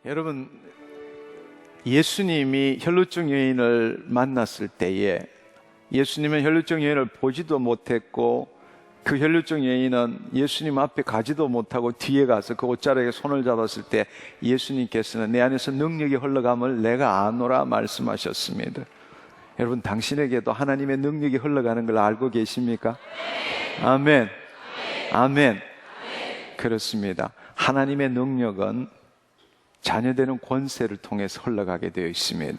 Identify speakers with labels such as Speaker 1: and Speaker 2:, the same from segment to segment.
Speaker 1: 여러분, 예수님이 혈루증 여인을 만났을 때에 예수님은 혈루증 여인을 보지도 못했고 그 혈루증 여인은 예수님 앞에 가지도 못하고 뒤에 가서 그 옷자락에 손을 잡았을 때 예수님께서는 내 안에서 능력이 흘러감을 내가 아노라 말씀하셨습니다. 여러분, 당신에게도 하나님의 능력이 흘러가는 걸 알고 계십니까? 아멘. 아멘. 그렇습니다. 하나님의 능력은 자녀되는 권세를 통해서 흘러가게 되어 있습니다.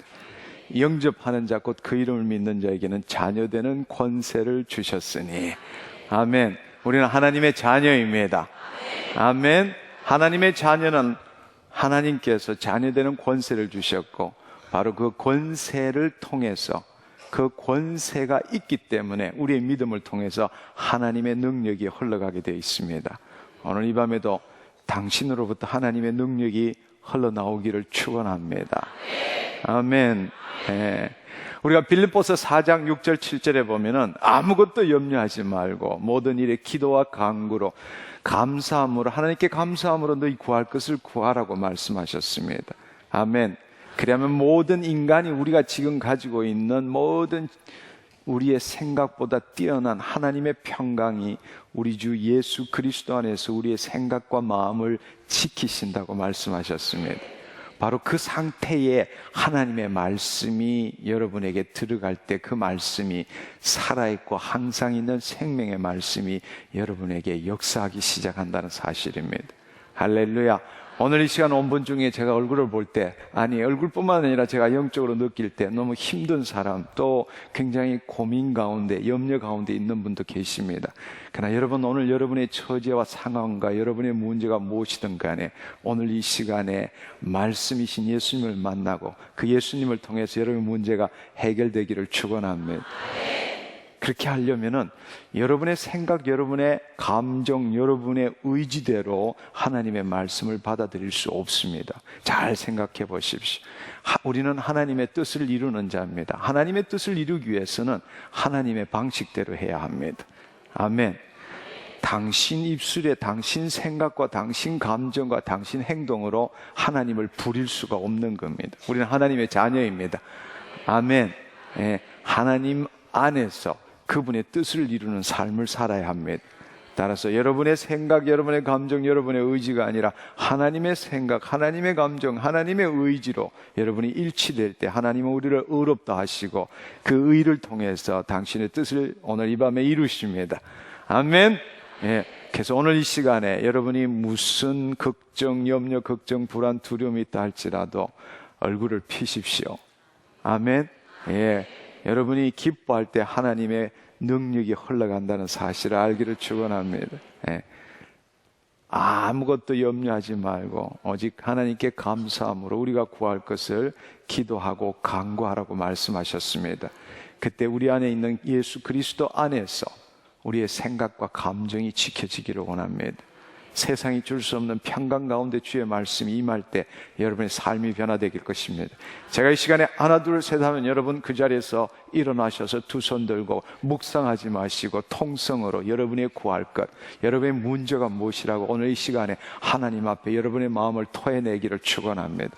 Speaker 1: 영접하는 자 곧 그 이름을 믿는 자에게는 자녀되는 권세를 주셨으니. 아멘. 우리는 하나님의 자녀입니다. 아멘. 하나님의 자녀는 하나님께서 자녀되는 권세를 주셨고 바로 그 권세를 통해서, 그 권세가 있기 때문에 우리의 믿음을 통해서 하나님의 능력이 흘러가게 되어 있습니다. 오늘 이 밤에도 당신으로부터 하나님의 능력이 흘러나오기를 축원합니다. 아멘. 네. 우리가 빌립보서 4장 6절 7절에 보면은 아무것도 염려하지 말고 모든 일에 기도와 간구로 감사함으로, 하나님께 감사함으로 너희 구할 것을 구하라고 말씀하셨습니다. 아멘. 그러면 모든 인간이 우리가 지금 가지고 있는 모든 우리의 생각보다 뛰어난 하나님의 평강이 우리 주 예수 그리스도 안에서 우리의 생각과 마음을 지키신다고 말씀하셨습니다. 바로 그 상태에 하나님의 말씀이 여러분에게 들어갈 때 그 말씀이 살아있고 항상 있는 생명의 말씀이 여러분에게 역사하기 시작한다는 사실입니다. 할렐루야. 오늘 이 시간 온 분 중에 제가 얼굴을 볼 때, 아니 얼굴뿐만 아니라 제가 영적으로 느낄 때 너무 힘든 사람, 또 굉장히 고민 가운데, 염려 가운데 있는 분도 계십니다. 그러나 여러분, 오늘 여러분의 처지와 상황과 여러분의 문제가 무엇이든 간에 오늘 이 시간에 말씀이신 예수님을 만나고 그 예수님을 통해서 여러분의 문제가 해결되기를 축원합니다. 그렇게 하려면은 여러분의 생각, 여러분의 감정, 여러분의 의지대로 하나님의 말씀을 받아들일 수 없습니다. 잘 생각해 보십시오. 우리는 하나님의 뜻을 이루는 자입니다. 하나님의 뜻을 이루기 위해서는 하나님의 방식대로 해야 합니다. 아멘. 당신 입술에 당신 생각과 당신 감정과 당신 행동으로 하나님을 부릴 수가 없는 겁니다. 우리는 하나님의 자녀입니다. 아멘. 예, 하나님 안에서 그분의 뜻을 이루는 삶을 살아야 합니다. 따라서 여러분의 생각, 여러분의 감정, 여러분의 의지가 아니라 하나님의 생각, 하나님의 감정, 하나님의 의지로 여러분이 일치될 때 하나님은 우리를 의롭다 하시고 그 의를 통해서 당신의 뜻을 오늘 이 밤에 이루십니다. 아멘. 예, 그래서 오늘 이 시간에 여러분이 무슨 걱정, 염려, 걱정, 불안, 두려움이 있다 할지라도 얼굴을 피십시오. 아멘. 예. 여러분이 기뻐할 때 하나님의 능력이 흘러간다는 사실을 알기를 축원합니다. 예. 아무것도 염려하지 말고 오직 하나님께 감사함으로 우리가 구할 것을 기도하고 간구하라고 말씀하셨습니다. 그때 우리 안에 있는 예수 그리스도 안에서 우리의 생각과 감정이 지켜지기를 원합니다. 세상이 줄 수 없는 평강 가운데 주의 말씀이 임할 때 여러분의 삶이 변화되길 것입니다. 제가 이 시간에 하나 둘 셋 하면 여러분 그 자리에서 일어나셔서 두 손 들고 묵상하지 마시고 통성으로 여러분의 구할 것, 여러분의 문제가 무엇이라고 오늘 이 시간에 하나님 앞에 여러분의 마음을 토해내기를 축원합니다.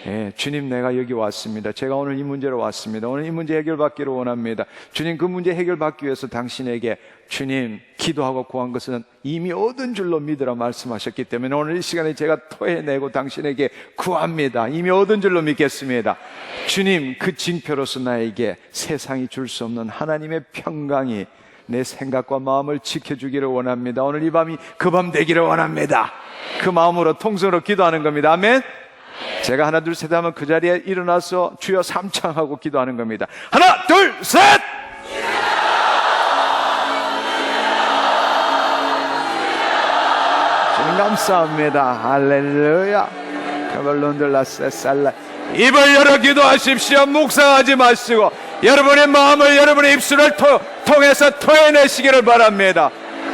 Speaker 1: 예, 주님, 내가 여기 왔습니다. 제가 오늘 이 문제로 왔습니다. 오늘 이 문제 해결받기를 원합니다. 주님, 그 문제 해결받기 위해서 당신에게 주님 기도하고 구한 것은 이미 얻은 줄로 믿으라 말씀하셨기 때문에 오늘 이 시간에 제가 토해내고 당신에게 구합니다. 이미 얻은 줄로 믿겠습니다. 주님, 그 징표로서 나에게 세상이 줄 수 없는 하나님의 평강이 내 생각과 마음을 지켜주기를 원합니다. 오늘 이 밤이 그 밤 되기를 원합니다. 그 마음으로 통성으로 기도하는 겁니다. 아멘. 제가 하나 둘 셋 하면 그 자리에 일어나서 주여 삼창하고 기도하는 겁니다. 하나 둘 셋. 주님 감사합니다. 할렐루야. 입을 열어 기도하십시오. 묵상하지 마시고 여러분의 마음을, 여러분의 입술을 통해서 토해내시기를 바랍니다.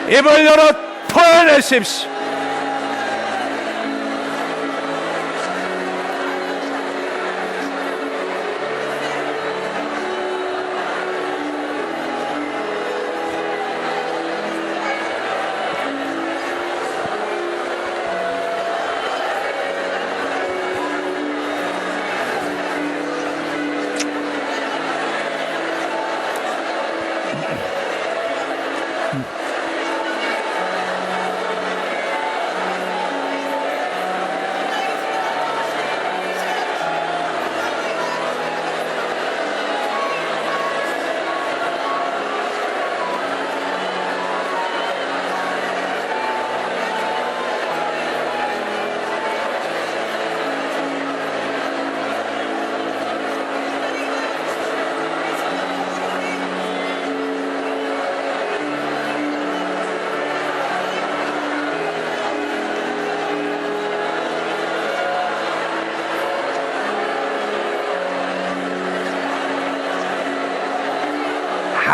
Speaker 1: 입을 열어 토해내십시오.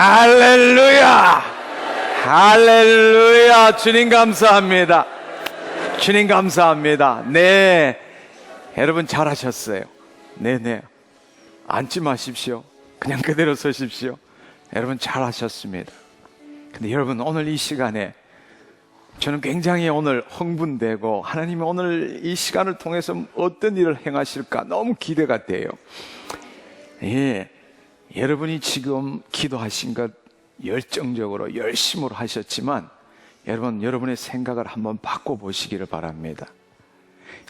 Speaker 1: 할렐루야! 할렐루야! 주님 감사합니다. 주님 감사합니다. 네. 여러분 잘하셨어요. 네네. 앉지 마십시오. 그냥 그대로 서십시오. 여러분 잘하셨습니다. 근데 여러분 오늘 이 시간에 저는 굉장히 오늘 흥분되고 하나님이 오늘 이 시간을 통해서 어떤 일을 행하실까 너무 기대가 돼요. 예, 여러분이 지금 기도하신 것 열정적으로 열심으로 하셨지만 여러분 여러분의 생각을 한번 바꿔보시기를 바랍니다.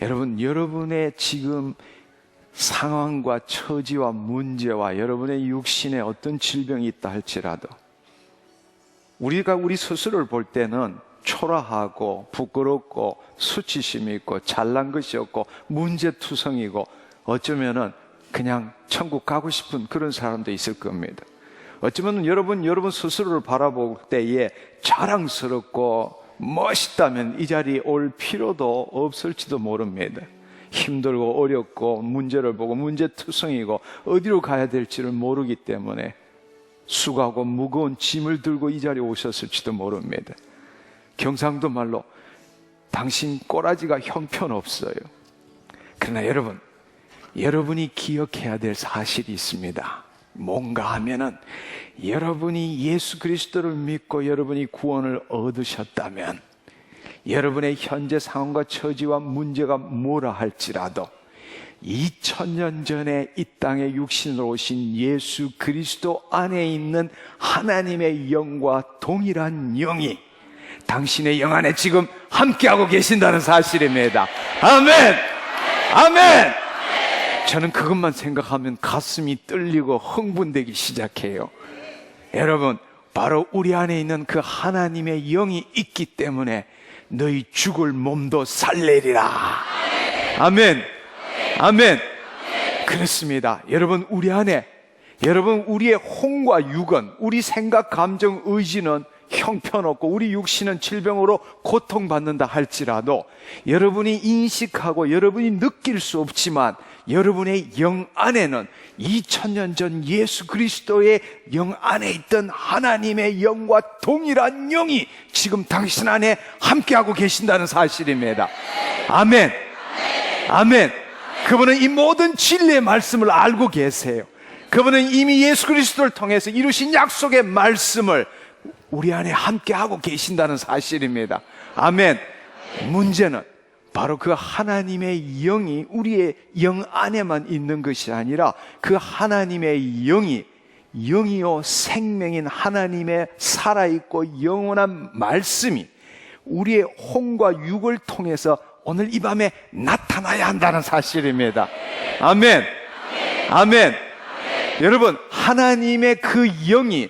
Speaker 1: 여러분 여러분의 지금 상황과 처지와 문제와 여러분의 육신에 어떤 질병이 있다 할지라도 우리가 우리 스스로를 볼 때는 초라하고 부끄럽고 수치심이 있고 잘난 것이 없고 문제투성이고 어쩌면은 그냥 천국 가고 싶은 그런 사람도 있을 겁니다. 어쩌면 여러분 스스로를 바라볼 때에 자랑스럽고 멋있다면 이 자리에 올 필요도 없을지도 모릅니다. 힘들고 어렵고 문제를 보고 문제투성이고 어디로 가야 될지를 모르기 때문에 수고하고 무거운 짐을 들고 이 자리에 오셨을지도 모릅니다. 경상도 말로 당신 꼬라지가 형편없어요. 그러나 여러분이 기억해야 될 사실이 있습니다. 뭔가 하면은 여러분이 예수 그리스도를 믿고 여러분이 구원을 얻으셨다면 여러분의 현재 상황과 처지와 문제가 뭐라 할지라도 2000년 전에 이 땅에 육신으로 오신 예수 그리스도 안에 있는 하나님의 영과 동일한 영이 당신의 영 안에 지금 함께하고 계신다는 사실입니다. 아멘! 아멘! 저는 그것만 생각하면 가슴이 떨리고 흥분되기 시작해요. 여러분, 바로 우리 안에 있는 그 하나님의 영이 있기 때문에 너희 죽을 몸도 살리리라. 아멘. 아멘. 그렇습니다. 여러분, 우리의 혼과 육은, 우리 생각, 감정, 의지는 형편없고 우리 육신은 질병으로 고통받는다 할지라도 여러분이 인식하고 여러분이 느낄 수 없지만 여러분의 영 안에는 2000년 전 예수 그리스도의 영 안에 있던 하나님의 영과 동일한 영이 지금 당신 안에 함께하고 계신다는 사실입니다. 아멘. 아멘. 그분은 이 모든 진리의 말씀을 알고 계세요. 그분은 이미 예수 그리스도를 통해서 이루신 약속의 말씀을 우리 안에 함께하고 계신다는 사실입니다. 아멘. 문제는 바로 그 하나님의 영이 우리의 영 안에만 있는 것이 아니라 그 하나님의 영이요 생명인 하나님의 살아있고 영원한 말씀이 우리의 혼과 육을 통해서 오늘 이 밤에 나타나야 한다는 사실입니다. 아멘. 아멘. 여러분, 하나님의 그 영이,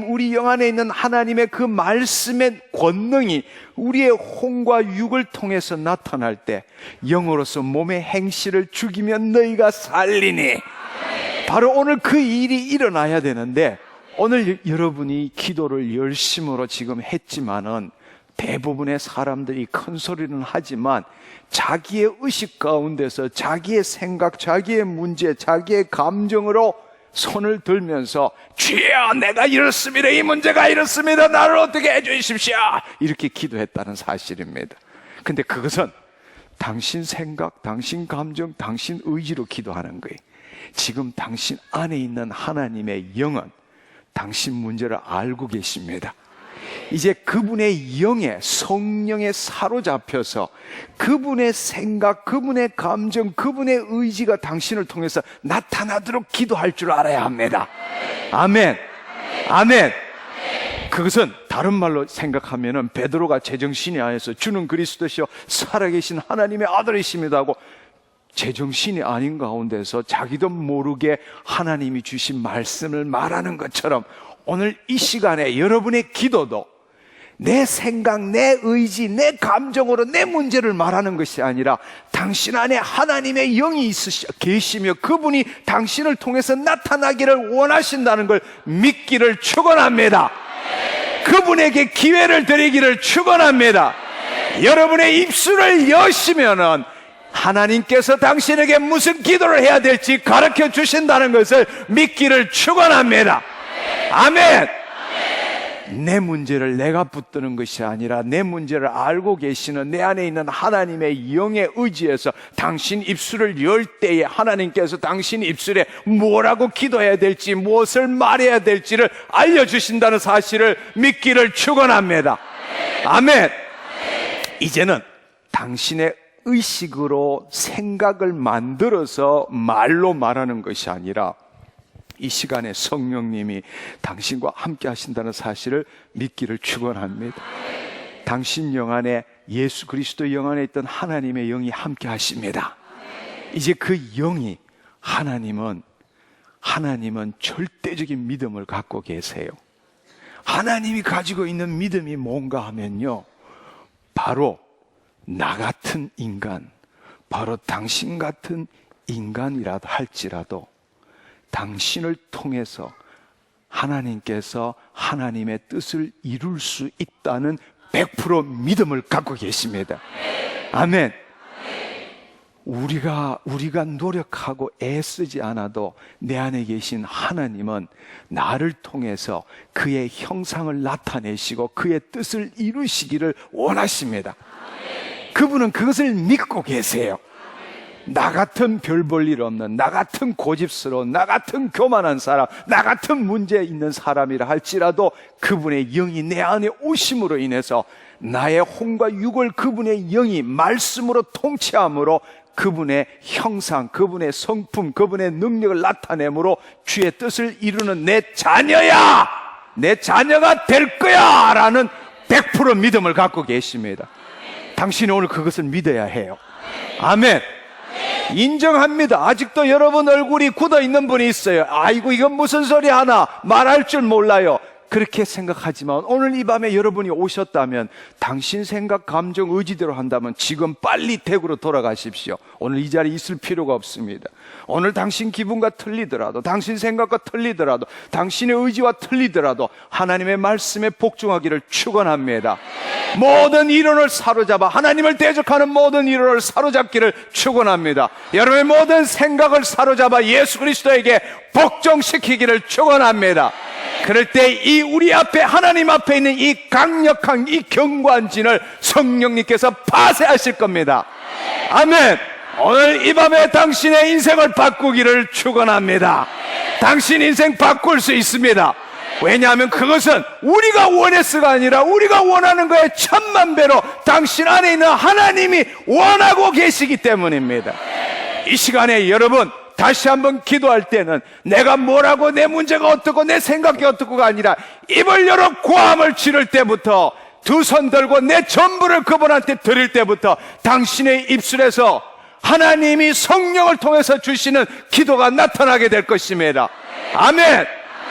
Speaker 1: 우리 영 안에 있는 하나님의 그 말씀의 권능이 우리의 혼과 육을 통해서 나타날 때 영으로서 몸의 행실을 죽이면 너희가 살리니, 바로 오늘 그 일이 일어나야 되는데 오늘 여러분이 기도를 열심으로 지금 했지만은 대부분의 사람들이 큰 소리는 하지만 자기의 의식 가운데서 자기의 생각, 자기의 문제, 자기의 감정으로 손을 들면서 주여 내가 이렇습니다, 이 문제가 이렇습니다, 나를 어떻게 해주십시오, 이렇게 기도했다는 사실입니다. 근데 그것은 당신 생각, 당신 감정, 당신 의지로 기도하는 거예요. 지금 당신 안에 있는 하나님의 영은 당신 문제를 알고 계십니다. 이제 그분의 영에, 성령에 사로잡혀서 그분의 생각, 그분의 감정, 그분의 의지가 당신을 통해서 나타나도록 기도할 줄 알아야 합니다. 아멘. 아멘. 그것은 다른 말로 생각하면은 베드로가 제정신이 아니어서 주는 그리스도시요 살아계신 하나님의 아들이십니다 하고 제정신이 아닌 가운데서 자기도 모르게 하나님이 주신 말씀을 말하는 것처럼 오늘 이 시간에 여러분의 기도도 내 생각, 내 의지, 내 감정으로 내 문제를 말하는 것이 아니라 당신 안에 하나님의 영이 계시며 그분이 당신을 통해서 나타나기를 원하신다는 걸 믿기를 축원합니다. 그분에게 기회를 드리기를 축원합니다. 여러분의 입술을 여시면은 하나님께서 당신에게 무슨 기도를 해야 될지 가르쳐 주신다는 것을 믿기를 축원합니다. 아멘! 내 문제를 내가 붙드는 것이 아니라 내 문제를 알고 계시는 내 안에 있는 하나님의 영의 의지에서 당신 입술을 열 때에 하나님께서 당신 입술에 뭐라고 기도해야 될지, 무엇을 말해야 될지를 알려주신다는 사실을 믿기를 축원합니다. 아멘! 이제는 당신의 의식으로 생각을 만들어서 말로 말하는 것이 아니라 이 시간에 성령님이 당신과 함께 하신다는 사실을 믿기를 축원합니다. 당신 영 안에 예수 그리스도 영 안에 있던 하나님의 영이 함께 하십니다. 이제 그 영이 하나님은 절대적인 믿음을 갖고 계세요. 하나님이 가지고 있는 믿음이 뭔가 하면요, 바로 나 같은 인간, 바로 당신 같은 인간이라도 할지라도 당신을 통해서 하나님께서 하나님의 뜻을 이룰 수 있다는 100% 믿음을 갖고 계십니다. 아멘. 우리가 노력하고 애쓰지 않아도 내 안에 계신 하나님은 나를 통해서 그의 형상을 나타내시고 그의 뜻을 이루시기를 원하십니다. 그분은 그것을 믿고 계세요. 나 같은 별 볼 일 없는, 나 같은 고집스러운, 나 같은 교만한 사람, 나 같은 문제 있는 사람이라 할지라도 그분의 영이 내 안에 오심으로 인해서 나의 혼과 육을 그분의 영이 말씀으로 통치함으로 그분의 형상, 그분의 성품, 그분의 능력을 나타내므로 주의 뜻을 이루는 내 자녀야! 내 자녀가 될 거야! 라는 100% 믿음을 갖고 계십니다. 당신이 오늘 그것을 믿어야 해요. 아멘. 인정합니다. 아직도 여러분 얼굴이 굳어 있는 분이 있어요. 아이고, 이건 무슨 소리 하나, 말할 줄 몰라요. 그렇게 생각하지만 오늘 이 밤에 여러분이 오셨다면, 당신 생각, 감정, 의지대로 한다면 지금 빨리 댁으로 돌아가십시오. 오늘 이 자리에 있을 필요가 없습니다. 오늘 당신 기분과 틀리더라도, 당신 생각과 틀리더라도, 당신의 의지와 틀리더라도 하나님의 말씀에 복종하기를 축원합니다. 모든 이론을 사로잡아 하나님을 대적하는 모든 이론을 사로잡기를 축원합니다. 여러분의 모든 생각을 사로잡아 예수 그리스도에게 복종시키기를 축원합니다. 그럴 때 이 우리 앞에, 하나님 앞에 있는 이 강력한 이 견고한 진을 성령님께서 파쇄하실 겁니다. 아멘. 오늘 이 밤에 당신의 인생을 바꾸기를 축원합니다. 당신 인생 바꿀 수 있습니다. 왜냐하면 그것은 우리가 원해서가 아니라 우리가 원하는 거에 1000만 배로 당신 안에 있는 하나님이 원하고 계시기 때문입니다. 이 시간에 여러분, 다시 한번 기도할 때는 내가 뭐라고, 내 문제가 어떻고, 내 생각이 어떻고가 아니라 입을 열어 고함을 지를 때부터, 두 손 들고 내 전부를 그분한테 드릴 때부터 당신의 입술에서 하나님이 성령을 통해서 주시는 기도가 나타나게 될 것입니다. 아멘.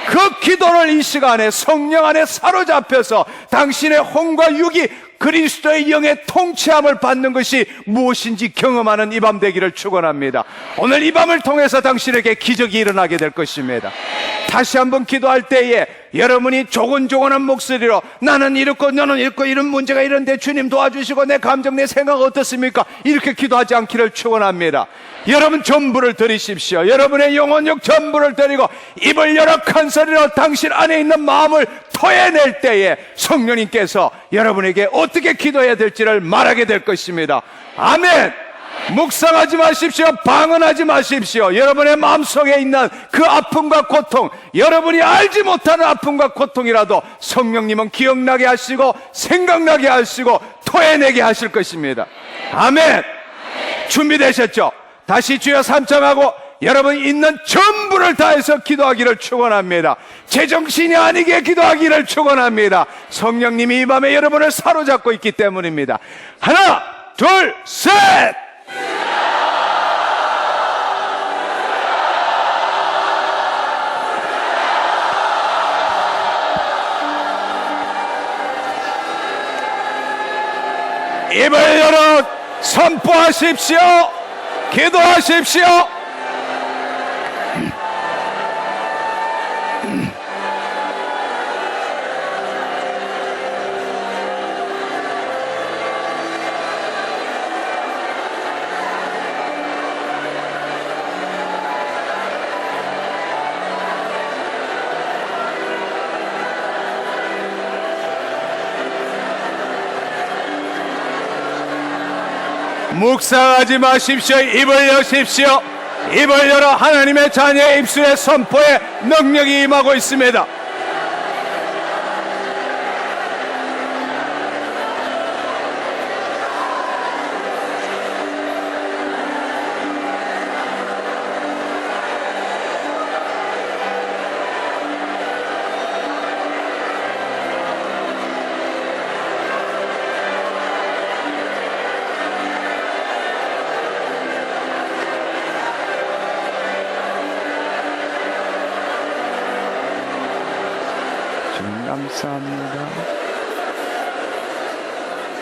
Speaker 1: 그 기도를 이 시간에 성령 안에 사로잡혀서 당신의 혼과 육이 그리스도의 영의 통치함을 받는 것이 무엇인지 경험하는 이 밤 되기를 축원합니다. 오늘 이 밤을 통해서 당신에게 기적이 일어나게 될 것입니다. 다시 한번 기도할 때에 여러분이 조곤조곤한 목소리로 나는 이렇고 너는 이렇고 이런 문제가 이런데 주님 도와주시고 내 감정 내 생각 어떻습니까? 이렇게 기도하지 않기를 축원합니다. 여러분 전부를 드리십시오. 여러분의 영혼력 전부를 드리고 입을 열어 큰 소리로 당신 안에 있는 마음을 토해낼 때에 성령님께서 여러분에게 어떻게 기도해야 될지를 말하게 될 것입니다. 아멘. 묵상하지 마십시오. 방언하지 마십시오. 여러분의 마음속에 있는 그 아픔과 고통, 여러분이 알지 못하는 아픔과 고통이라도 성령님은 기억나게 하시고 생각나게 하시고 토해내게 하실 것입니다. 아멘. 준비되셨죠? 다시 주여 삼창하고 여러분 있는 전부를 다해서 기도하기를 축원합니다. 제정신이 아니게 기도하기를 축원합니다. 성령님이 이 밤에 여러분을 사로잡고 있기 때문입니다. 하나, 둘, 셋! 입을 열어 선포하십시오. 기도하십시오. 묵상하지 마십시오. 입을 여십시오. 입을 열어 하나님의 자녀의 입술에 선포의 능력이 임하고 있습니다. 감사합니다.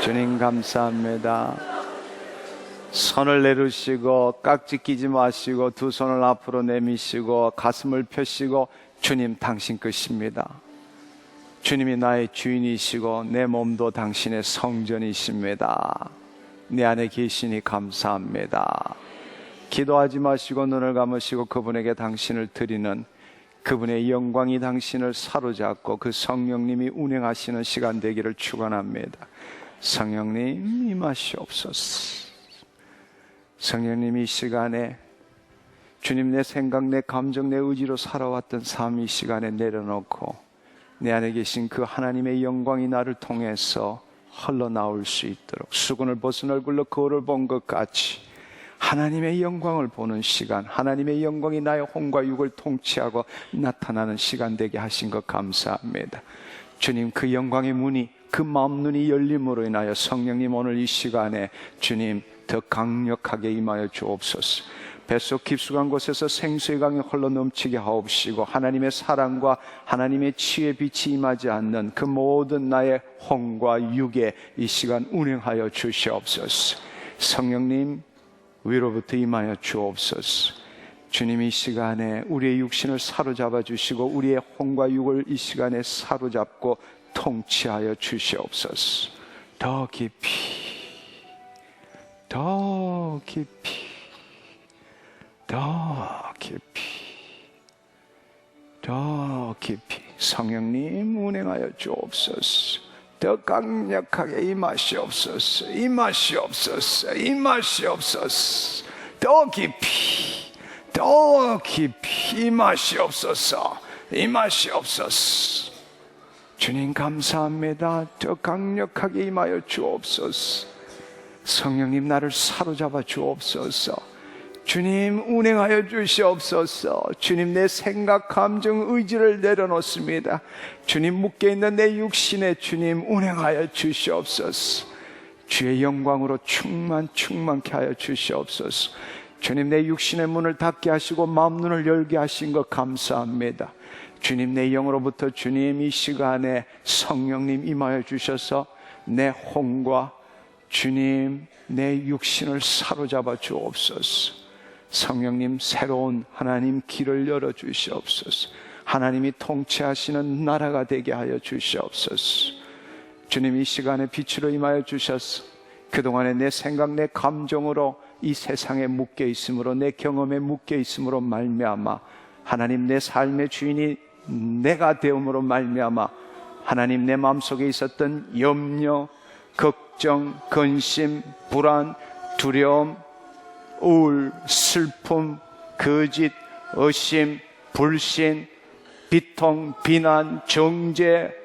Speaker 1: 주님 감사합니다. 손을 내리시고 깍지 끼지 마시고 두 손을 앞으로 내미시고 가슴을 펴시고 주님 당신 것입니다. 주님이 나의 주인이시고 내 몸도 당신의 성전이십니다. 내 안에 계시니 감사합니다. 기도하지 마시고 눈을 감으시고 그분에게 당신을 드리는 그분의 영광이 당신을 사로잡고 그 성령님이 운행하시는 시간 되기를 축원합니다. 성령님 임하시옵소서. 성령님 이 시간에 주님 내 생각, 내 감정, 내 의지로 살아왔던 삶 이 시간에 내려놓고 내 안에 계신 그 하나님의 영광이 나를 통해서 흘러나올 수 있도록 수건을 벗은 얼굴로 거울을 본 것 같이 하나님의 영광을 보는 시간, 하나님의 영광이 나의 혼과 육을 통치하고 나타나는 시간 되게 하신 것 감사합니다. 주님 그 영광의 문이, 그 마음 눈이 열림으로 인하여 성령님 오늘 이 시간에 주님 더 강력하게 임하여 주옵소서. 뱃속 깊숙한 곳에서 생수의 강이 흘러 넘치게 하옵시고 하나님의 사랑과 하나님의 치유의 빛이 임하지 않는 그 모든 나의 혼과 육에 이 시간 운행하여 주시옵소서. 성령님 위로부터 임하여 주옵소서. 주님 이 시간에 우리의 육신을 사로잡아 주시고 우리의 혼과 육을 이 시간에 사로잡고 통치하여 주시옵소서. 더 깊이, 더 깊이, 더 깊이, 더 깊이 성령님 운행하여 주옵소서. 더 강력하게 임하시옵소서. 임하시옵소서. 임하시옵소서. 더 깊이, 더 깊이 임하시옵소서. 임하시옵소서. 주님 감사합니다. 더 강력하게 임하여 주옵소서. 성령님 나를 사로잡아 주옵소서. 주님 운행하여 주시옵소서. 주님 내 생각, 감정, 의지를 내려놓습니다. 주님 묶여있는 내 육신에 주님 운행하여 주시옵소서. 주의 영광으로 충만케 하여 주시옵소서. 주님 내 육신의 문을 닫게 하시고 마음 눈을 열게 하신 것 감사합니다. 주님 내 영으로부터 주님 이 시간에 성령님 임하여 주셔서 내 혼과 주님 내 육신을 사로잡아 주옵소서. 성령님 새로운 하나님 길을 열어주시옵소서. 하나님이 통치하시는 나라가 되게 하여 주시옵소서. 주님 이 시간에 빛으로 임하여 주셔서 그동안에 내 생각, 내 감정으로 이 세상에 묶여 있으므로 내 경험에 묶여 있으므로 말미암아 하나님 내 삶의 주인이 내가 되음으로 말미암아 하나님 내 마음속에 있었던 염려, 걱정, 근심, 불안, 두려움, 우울, 슬픔, 거짓, 의심, 불신, 비통, 비난, 정죄,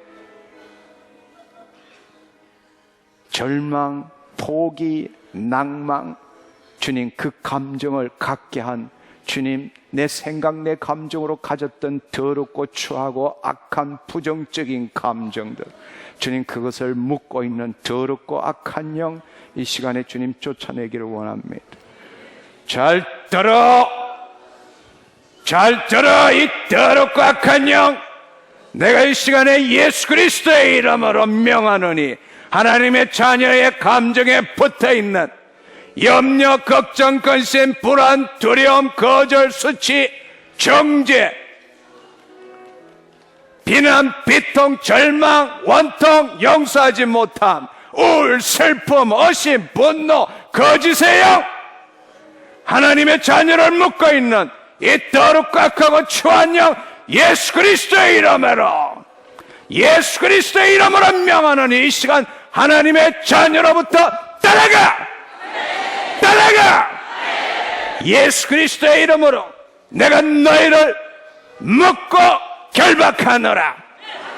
Speaker 1: 절망, 포기, 낭망, 주님 그 감정을 갖게 한 주님 내 생각, 내 감정으로 가졌던 더럽고 추하고 악한 부정적인 감정들 주님 그것을 묻고 있는 더럽고 악한 영 이 시간에 주님 쫓아내기를 원합니다. 잘 들어 이 더럽고 악한 영 내가 이 시간에 예수 그리스도의 이름으로 명하노니 하나님의 자녀의 감정에 붙어있는 염려, 걱정, 근심, 불안, 두려움, 거절, 수치, 정죄, 비난, 비통, 절망, 원통, 용서하지 못함, 우울, 슬픔, 의심, 분노, 거짓의 영 하나님의 자녀를 묶고 있는 이 더럽고 악하고 추한 영 예수 그리스도의 이름으로 명하는 이 시간 하나님의 자녀로부터 떠나가
Speaker 2: 따라가! 예수 그리스도의 이름으로 내가 너희를 묶고 결박하노라.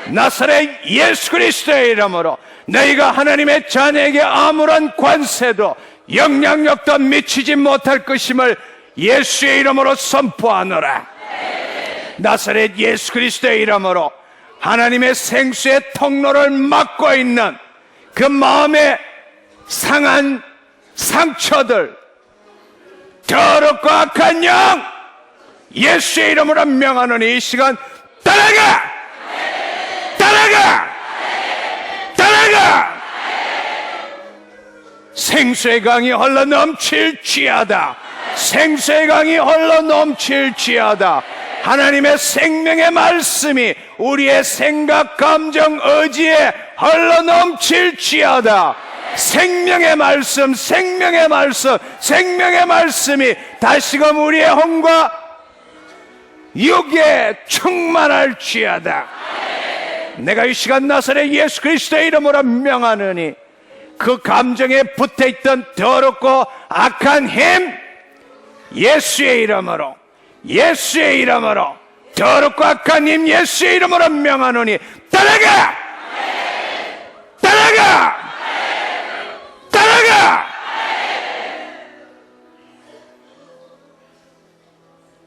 Speaker 2: 나사렛 예수 그리스도의 이름으로 너희가 하나님의 자녀에게 아무런 관세도 영향력도 미치지 못할 것임을 예수의 이름으로 선포하노라. 나사렛 예수 그리스도의 이름으로 하나님의 생수의 통로를 막고 있는 그 마음의 상한 상처들, 더럽고 악한 영, 예수의 이름으로 명하노니 이 시간 따라가! 따라가! 따라가! 생수의 강이 흘러 넘칠지어다. 생수의 강이 흘러 넘칠지어다. 하나님의 생명의 말씀이 우리의 생각, 감정, 의지에 흘러 넘칠지어다. 생명의 말씀, 생명의 말씀, 생명의 말씀이 다시금 우리의 혼과 육에 충만할지어다. 내가 이 시간 나사렛 예수 그리스도의 이름으로 명하느니 그 감정에 붙어있던 더럽고 악한 힘, 예수의 이름으로, 예수의 이름으로, 더럽고 악한 힘 예수의 이름으로 명하노니 따라가! 따라가! 따라가!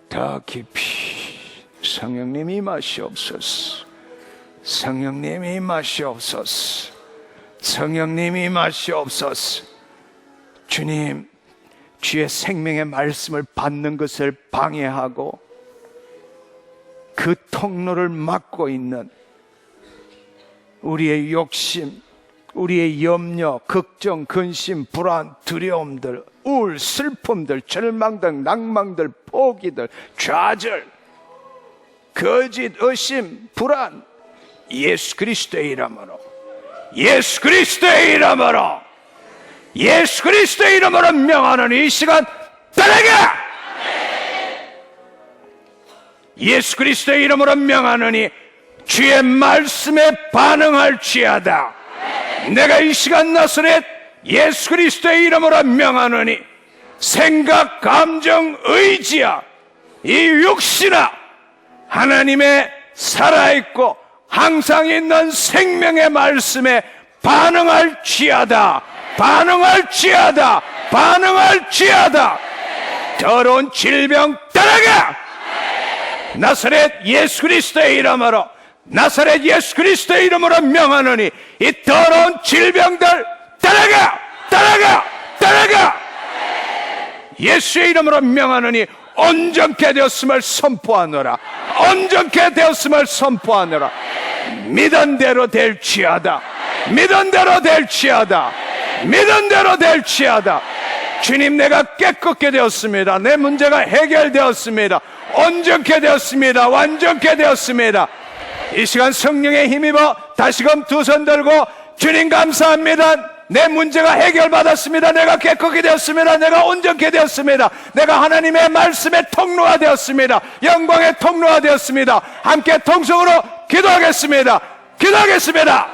Speaker 2: 더 깊이 성령님 임하시옵소서. 성령님 임하시옵소서. 성령님 임하시옵소서. 주님, 주의 생명의 말씀을 받는 것을 방해하고 그 통로를 막고 있는 우리의 욕심, 우리의 염려, 걱정, 근심, 불안, 두려움들, 우울, 슬픔들, 절망들, 낭망들, 포기들, 좌절, 거짓, 의심, 불안, 예수 그리스도의 이름으로, 예수 그리스도의 이름으로, 예수 그리스도의 이름으로 명하는 이 시간 따라가! 예수 그리스도의 이름으로 명하느니 주의 말씀에 반응할지어다. 내가 이 시간 나사렛 예수 그리스도의 이름으로 명하느니 생각, 감정, 의지야 이 육신아 하나님의 살아있고 항상 있는 생명의 말씀에 반응할지어다. 반응할지어다. 반응할지어다. 더러운 질병 따라가! 나사렛 예수 그리스도의 이름으로, 나사렛 예수 그리스도의 이름으로 명하노니 이 더러운 질병들 따라가! 따라가! 따라가! 예수의 이름으로 명하노니 온전케 되었음을 선포하노라. 온전케 되었음을 선포하노라. 믿은 대로 될지어다. 믿은 대로 될지어다. 믿은 대로 될지어다. 주님, 내가 깨끗게 되었습니다. 내 문제가 해결되었습니다. 온전케 되었습니다. 완전케 되었습니다. 이 시간 성령의 힘입어 다시금 두 손 들고 주님 감사합니다. 내 문제가 해결받았습니다. 내가 깨끗게 되었습니다. 내가 온전케 되었습니다. 내가 하나님의 말씀의 통로가 되었습니다. 영광의 통로가 되었습니다. 함께 통성으로 기도하겠습니다. 기도하겠습니다.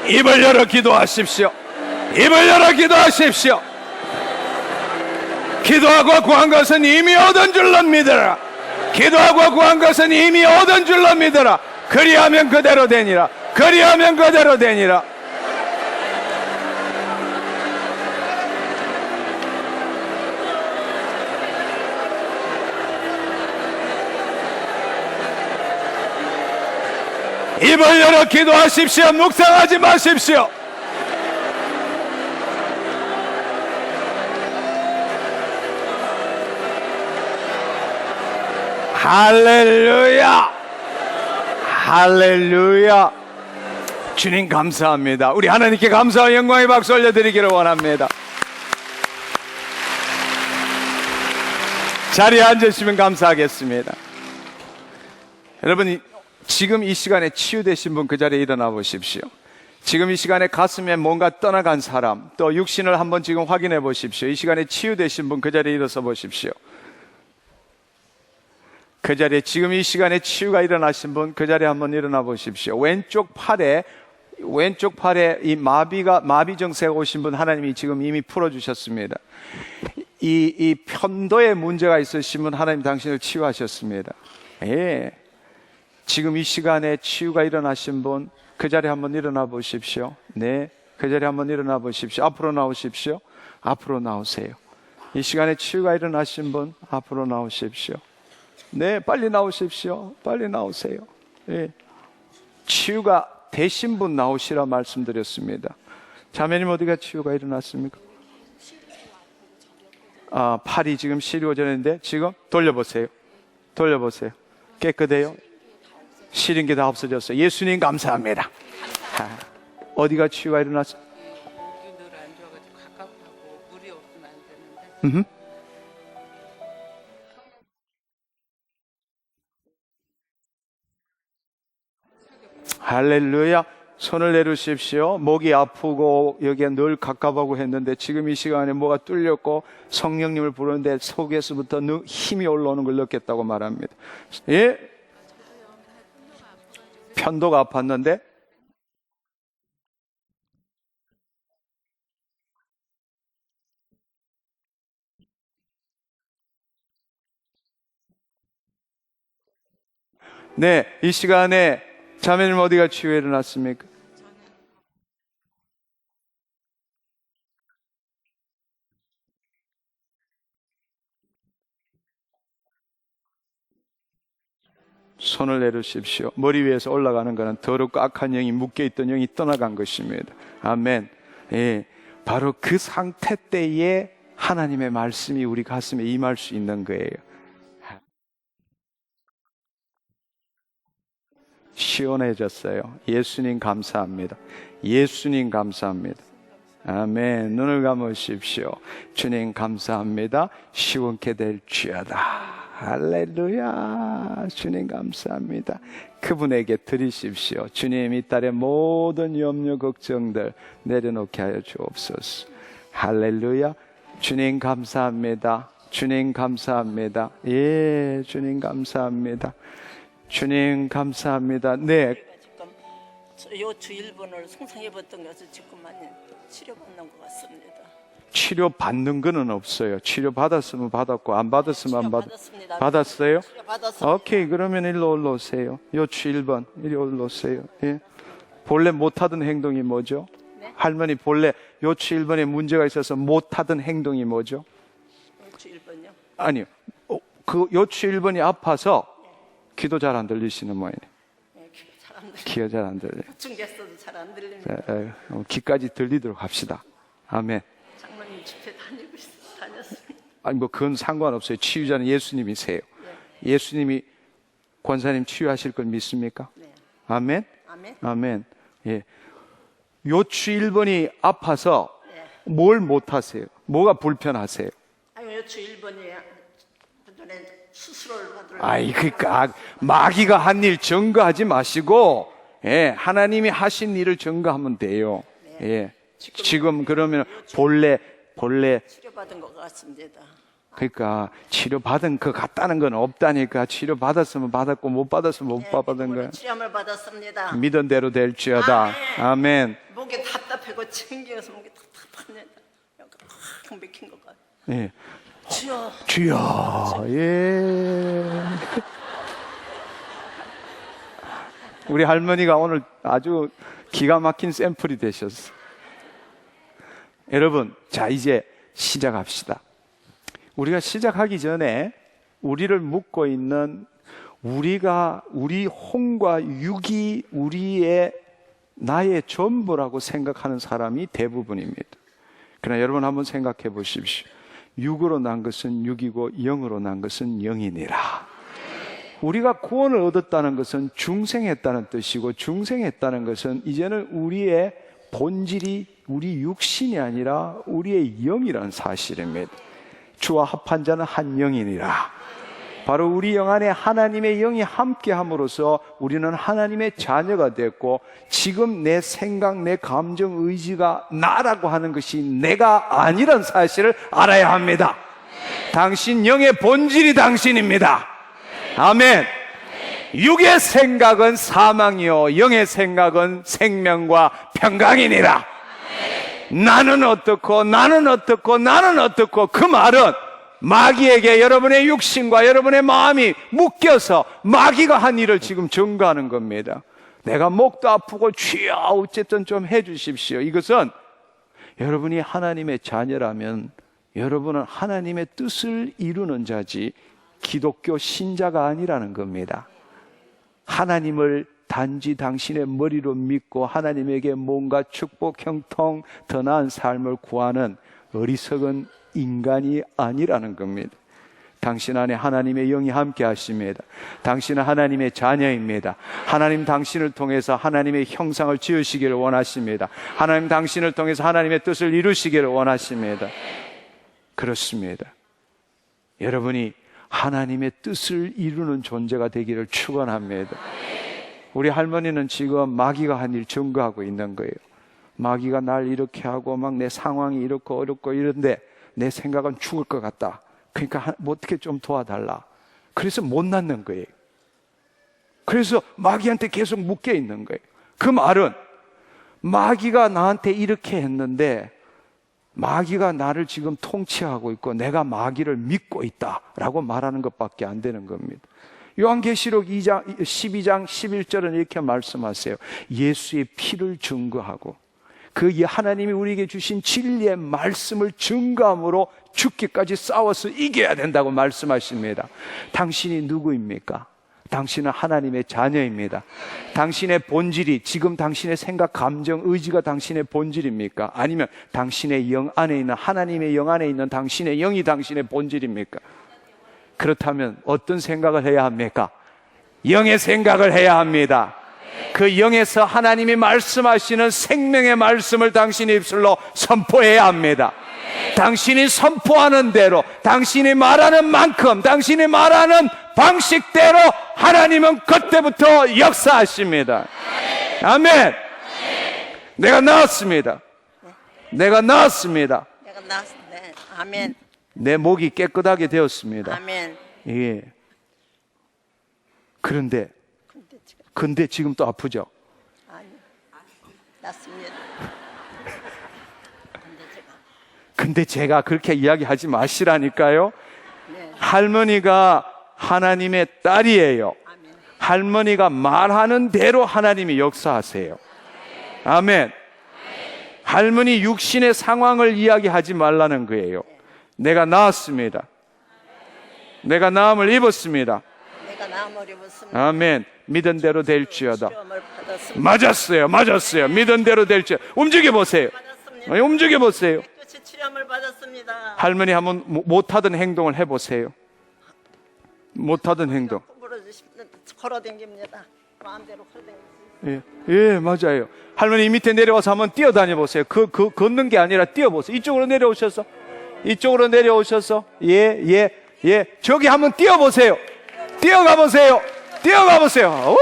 Speaker 2: 입을 열어 기도하십시오. 입을 열어 기도하십시오. 기도하고 구한 것은 이미 얻은 줄로 믿어라. 기도하고 구한 것은 이미 얻은 줄로 믿어라. 그리하면 그대로 되니라. 그리하면 그대로 되니라. 입을 열어 기도하십시오. 묵상하지 마십시오. 할렐루야. 할렐루야. 주님 감사합니다. 우리 하나님께 감사와 영광의 박수 올려드리기를 원합니다. 자리에 앉으시면 감사하겠습니다. 여러분, 지금 이 시간에 치유되신 분 그 자리에 일어나 보십시오.
Speaker 1: 지금 이 시간에 가슴에 뭔가 떠나간 사람, 또 육신을 한번 지금 확인해 보십시오. 이 시간에 치유되신 분 그 자리에 일어서 보십시오. 그 자리에 지금 이 시간에 치유가 일어나신 분 그 자리에 한번 일어나 보십시오. 왼쪽 팔에 이 마비 증세가 오신 분 하나님이 지금 이미 풀어주셨습니다. 이 편도에 문제가 있으신 분 하나님 당신을 치유하셨습니다. 예. 지금 이 시간에 치유가 일어나신 분 그 자리에 한번 일어나 보십시오. 네. 그 자리에 한번 일어나 보십시오. 앞으로 나오십시오. 앞으로 나오세요. 이 시간에 치유가 일어나신 분 앞으로 나오십시오. 네, 빨리 나오십시오. 빨리 나오세요. 예. 치유가 되신 분 나오시라 말씀드렸습니다. 자매님 어디가 치유가 일어났습니까? 팔이 지금 시리고 전했는데 지금 돌려보세요. 돌려보세요. 깨끗해요. 시린 게 다 없어졌어요. 예수님 감사합니다. 어디가 치유가 일어났어요?
Speaker 3: 물이 늘 안 좋아가지고 갑갑하고 물이 없으면 안 되는데.
Speaker 1: 할렐루야. 손을 내려주십시오. 목이 아프고 여기에 늘 갑갑하고 했는데 지금 이 시간에 뭐가 뚫렸고 성령님을 부르는데 속에서부터 힘이 올라오는 걸 느꼈다고 말합니다. 예? 편도가 아팠는데 네, 이 시간에 자매님 어디가 치유에 일어났습니까? 손을 내려주십시오. 머리 위에서 올라가는 것은 더럽고 악한 영이 묶여있던 영이 떠나간 것입니다. 아멘. 예, 바로 그 상태 때에 하나님의 말씀이 우리 가슴에 임할 수 있는 거예요. 시원해졌어요. 예수님 감사합니다. 예수님 감사합니다. 아멘. 눈을 감으십시오. 주님 감사합니다. 시원케 될지어다. 할렐루야. 주님 감사합니다. 그분에게 드리십시오. 주님 이 딸의 모든 염려 걱정들 내려놓게 하여 주옵소서. 할렐루야. 주님 감사합니다. 주님 감사합니다. 예, 주님 감사합니다. 주님 감사합니다. 네.
Speaker 3: 지금 요추 1번을 송상해봤던 것을 지금 많이 치료받는 것 같습니다.
Speaker 1: 치료 받는 거는 없어요. 치료 받았으면 받았고 안 받았으면 안
Speaker 3: 받았습니다.
Speaker 1: 받았어요?
Speaker 3: 치료 받았습니다.
Speaker 1: 오케이, 그러면 일로 올라오세요. 요추 1번 이리 올라오세요. 예. 본래 못하던 행동이 뭐죠?
Speaker 3: 네?
Speaker 1: 할머니 본래 요추 1번에 문제가 있어서 못하던 행동이 뭐죠?
Speaker 3: 요추 1번요?
Speaker 1: 아니요. 그 요추 1번이 아파서 귀도 잘 안 들리시는 모양이네.
Speaker 3: 네, 잘 안 들려요.
Speaker 1: 귀가 잘 안 들려요.
Speaker 3: 중ges어도 잘 안 들립니다.
Speaker 1: 귀까지 들리도록 합시다. 아멘.
Speaker 3: 장로님 집회 다녔습니다.
Speaker 1: 아니 뭐 그건 상관없어요. 치유자는 예수님이세요.
Speaker 3: 네.
Speaker 1: 예수님이 권사님 치유하실 걸 믿습니까?
Speaker 3: 네.
Speaker 1: 아멘.
Speaker 3: 아멘.
Speaker 1: 아멘. 예. 요추 1번이 아파서
Speaker 3: 네.
Speaker 1: 뭘 못하세요? 뭐가 불편하세요?
Speaker 3: 아니 요추 1번이 전에 수술을 받으러
Speaker 1: 아이, 그러니까 마귀가 한 일 증거하지 마시고, 예, 하나님이 하신 일을 증거하면 돼요. 예. 지금 그러면 본래
Speaker 3: 치료받은 것 같습니다.
Speaker 1: 그러니까 치료받은 것 같다는 건 없다니까. 치료받았으면 받았고 못 받았으면 못 받은 거야.
Speaker 3: 치료를 받았습니다.
Speaker 1: 믿은 대로 될지어다. 아멘.
Speaker 3: 목이 답답하고 챙겨서 목이 답답합니다. 확 맥힌 것 같아요.
Speaker 1: 예.
Speaker 3: 주여.
Speaker 1: 주여. 예. 우리 할머니가 오늘 아주 기가 막힌 샘플이 되셨어. 여러분, 자, 이제 시작합시다. 우리가 시작하기 전에 우리를 묶고 있는 우리 혼과 육이 우리의 나의 전부라고 생각하는 사람이 대부분입니다. 그러나 여러분 한번 생각해 보십시오. 육으로 난 것은 육이고 영으로 난 것은 영이니라. 우리가 구원을 얻었다는 것은 중생했다는 뜻이고, 중생했다는 것은 이제는 우리의 본질이 우리 육신이 아니라 우리의 영이라는 사실입니다. 주와 합한 자는 한 영이니라. 바로 우리 영 안에 하나님의 영이 함께 함으로써 우리는 하나님의 자녀가 됐고, 지금 내 생각, 내 감정, 의지가 나라고 하는 것이 내가 아니란 사실을 알아야 합니다. 당신 영의 본질이 당신입니다. 아멘. 육의 생각은 사망이요 영의 생각은 생명과 평강이니라. 나는 어떻고 나는 어떻고 나는 어떻고, 그 말은 마귀에게 여러분의 육신과 여러분의 마음이 묶여서 마귀가 한 일을 지금 증거하는 겁니다. 내가 목도 아프고 주여 어쨌든 좀 해주십시오. 이것은 여러분이 하나님의 자녀라면 여러분은 하나님의 뜻을 이루는 자지 기독교 신자가 아니라는 겁니다. 하나님을 단지 당신의 머리로 믿고 하나님에게 뭔가 축복, 형통, 더 나은 삶을 구하는 어리석은 인간이 아니라는 겁니다. 당신 안에 하나님의 영이 함께 하십니다. 당신은 하나님의 자녀입니다. 하나님 당신을 통해서 하나님의 형상을 지으시기를 원하십니다. 하나님 당신을 통해서 하나님의 뜻을 이루시기를 원하십니다. 그렇습니다. 여러분이 하나님의 뜻을 이루는 존재가 되기를 축원합니다. 우리 할머니는 지금 마귀가 한 일 증거하고 있는 거예요. 마귀가 날 이렇게 하고 막 내 상황이 이렇고 어렵고 이런데 내 생각은 죽을 것 같다. 그러니까 뭐 어떻게 좀 도와달라. 그래서 못 낳는 거예요. 그래서 마귀한테 계속 묶여 있는 거예요. 그 말은 마귀가 나한테 이렇게 했는데 마귀가 나를 지금 통치하고 있고 내가 마귀를 믿고 있다라고 말하는 것밖에 안 되는 겁니다. 요한계시록 12장 11절은 이렇게 말씀하세요. 예수의 피를 증거하고 그 하나님이 우리에게 주신 진리의 말씀을 증거함으로 죽기까지 싸워서 이겨야 된다고 말씀하십니다. 당신이 누구입니까? 당신은 하나님의 자녀입니다. 당신의 본질이 지금 당신의 생각, 감정, 의지가 당신의 본질입니까? 아니면 당신의 영 안에 있는 하나님의 영 안에 있는 당신의 영이 당신의 본질입니까? 그렇다면 어떤 생각을 해야 합니까? 영의 생각을 해야 합니다. 그 영에서 하나님이 말씀하시는 생명의 말씀을 당신의 입술로 선포해야 합니다. 당신이 선포하는 대로, 당신이 말하는 만큼, 당신이 말하는 방식대로 하나님은 그때부터 역사하십니다. 아멘. 내가 나았습니다. 내가 나았습니다.
Speaker 3: 내가 나왔습니다. 아멘.
Speaker 1: 내 목이 깨끗하게 되었습니다.
Speaker 3: 아멘.
Speaker 1: 예. 근데 지금 또 아프죠?
Speaker 3: 아니, 났습니다.
Speaker 1: 근데 제가 그렇게 이야기하지 마시라니까요.
Speaker 3: 네.
Speaker 1: 할머니가 하나님의 딸이에요.
Speaker 3: 아멘.
Speaker 1: 할머니가 말하는 대로 하나님이 역사하세요. 아멘. 할머니 육신의 상황을 이야기하지 말라는 거예요. 내가 나았습니다. 내가 나음을 입었습니다.
Speaker 3: 내가 나음을 입었습니다.
Speaker 1: 아멘. 믿은 대로 될지어다.
Speaker 3: 시험을 받았습니다.
Speaker 1: 맞았어요. 믿은 대로 될지어다. 움직여 보세요.
Speaker 3: 받았습니다.
Speaker 1: 움직여 보세요.
Speaker 3: 깨끗이 치료함을 받았습니다.
Speaker 1: 할머니 한번 못하던 행동을 해보세요. 못하던 행동.
Speaker 3: 걸어댕깁니다. 마음대로 걸어댕깁니다.
Speaker 1: 예, 맞아요. 할머니 이 밑에 내려와서 한번 뛰어다녀 보세요. 걷는 게 아니라 뛰어보세요. 이쪽으로 내려오셔서. 예. 저기 한번 뛰어보세요. 뛰어가 보세요. 우!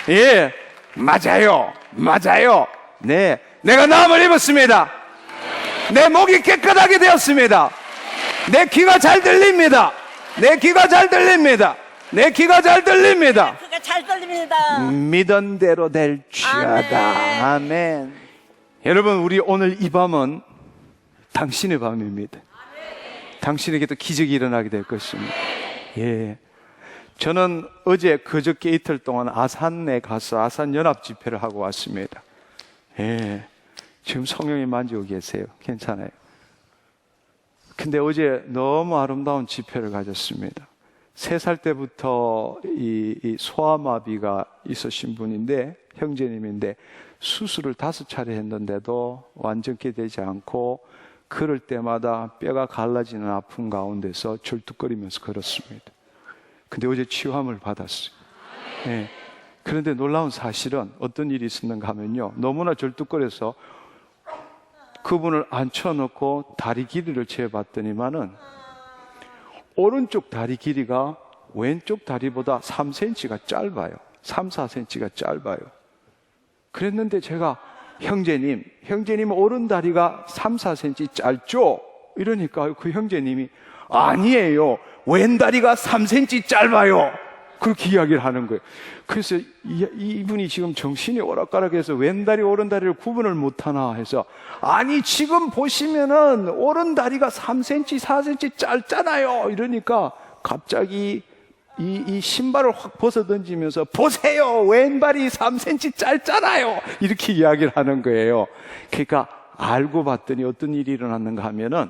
Speaker 1: 예, 맞아요. 네, 내가 나음을 입었습니다. 내 목이 깨끗하게 되었습니다. 내 귀가 잘 들립니다.
Speaker 3: 그가 잘 들립니다.
Speaker 1: 믿은 대로 될지어다. 아멘. 여러분, 우리 오늘 이 밤은 당신의 밤입니다. 당신에게도 기적이 일어나게 될 것입니다. 예. 저는 그저께 이틀 동안 아산에 가서 아산 연합 집회를 하고 왔습니다. 예. 지금 성령이 만지고 계세요. 괜찮아요. 근데 어제 너무 아름다운 집회를 가졌습니다. 3살 때부터 이 소아마비가 있으신 분인데, 형제님인데, 수술을 5차례 했는데도 완전히 되지 않고, 걸을 때마다 뼈가 갈라지는 아픔 가운데서 절뚝거리면서 걸었습니다. 근데 어제 치유함을 받았어요. 예. 그런데 놀라운 사실은 어떤 일이 있었는가 하면요, 너무나 절뚝거려서 그분을 앉혀놓고 다리 길이를 재봤더니만은 오른쪽 다리 길이가 왼쪽 다리보다 3cm가 짧아요. 3, 4cm가 짧아요. 그랬는데 제가 형제님 오른 다리가 3, 4cm 짧죠? 이러니까 그 형제님이 아니에요. 왼 다리가 3cm 짧아요. 그렇게 이야기를 하는 거예요. 그래서 이분이 지금 정신이 오락가락해서 왼다리 오른다리를 구분을 못하나 해서, 아니 지금 보시면은 오른다리가 3cm 4cm 짧잖아요. 이러니까 갑자기 이 신발을 확 벗어던지면서 보세요, 왼발이 3cm 짧잖아요. 이렇게 이야기를 하는 거예요. 그러니까 알고 봤더니 어떤 일이 일어났는가 하면은,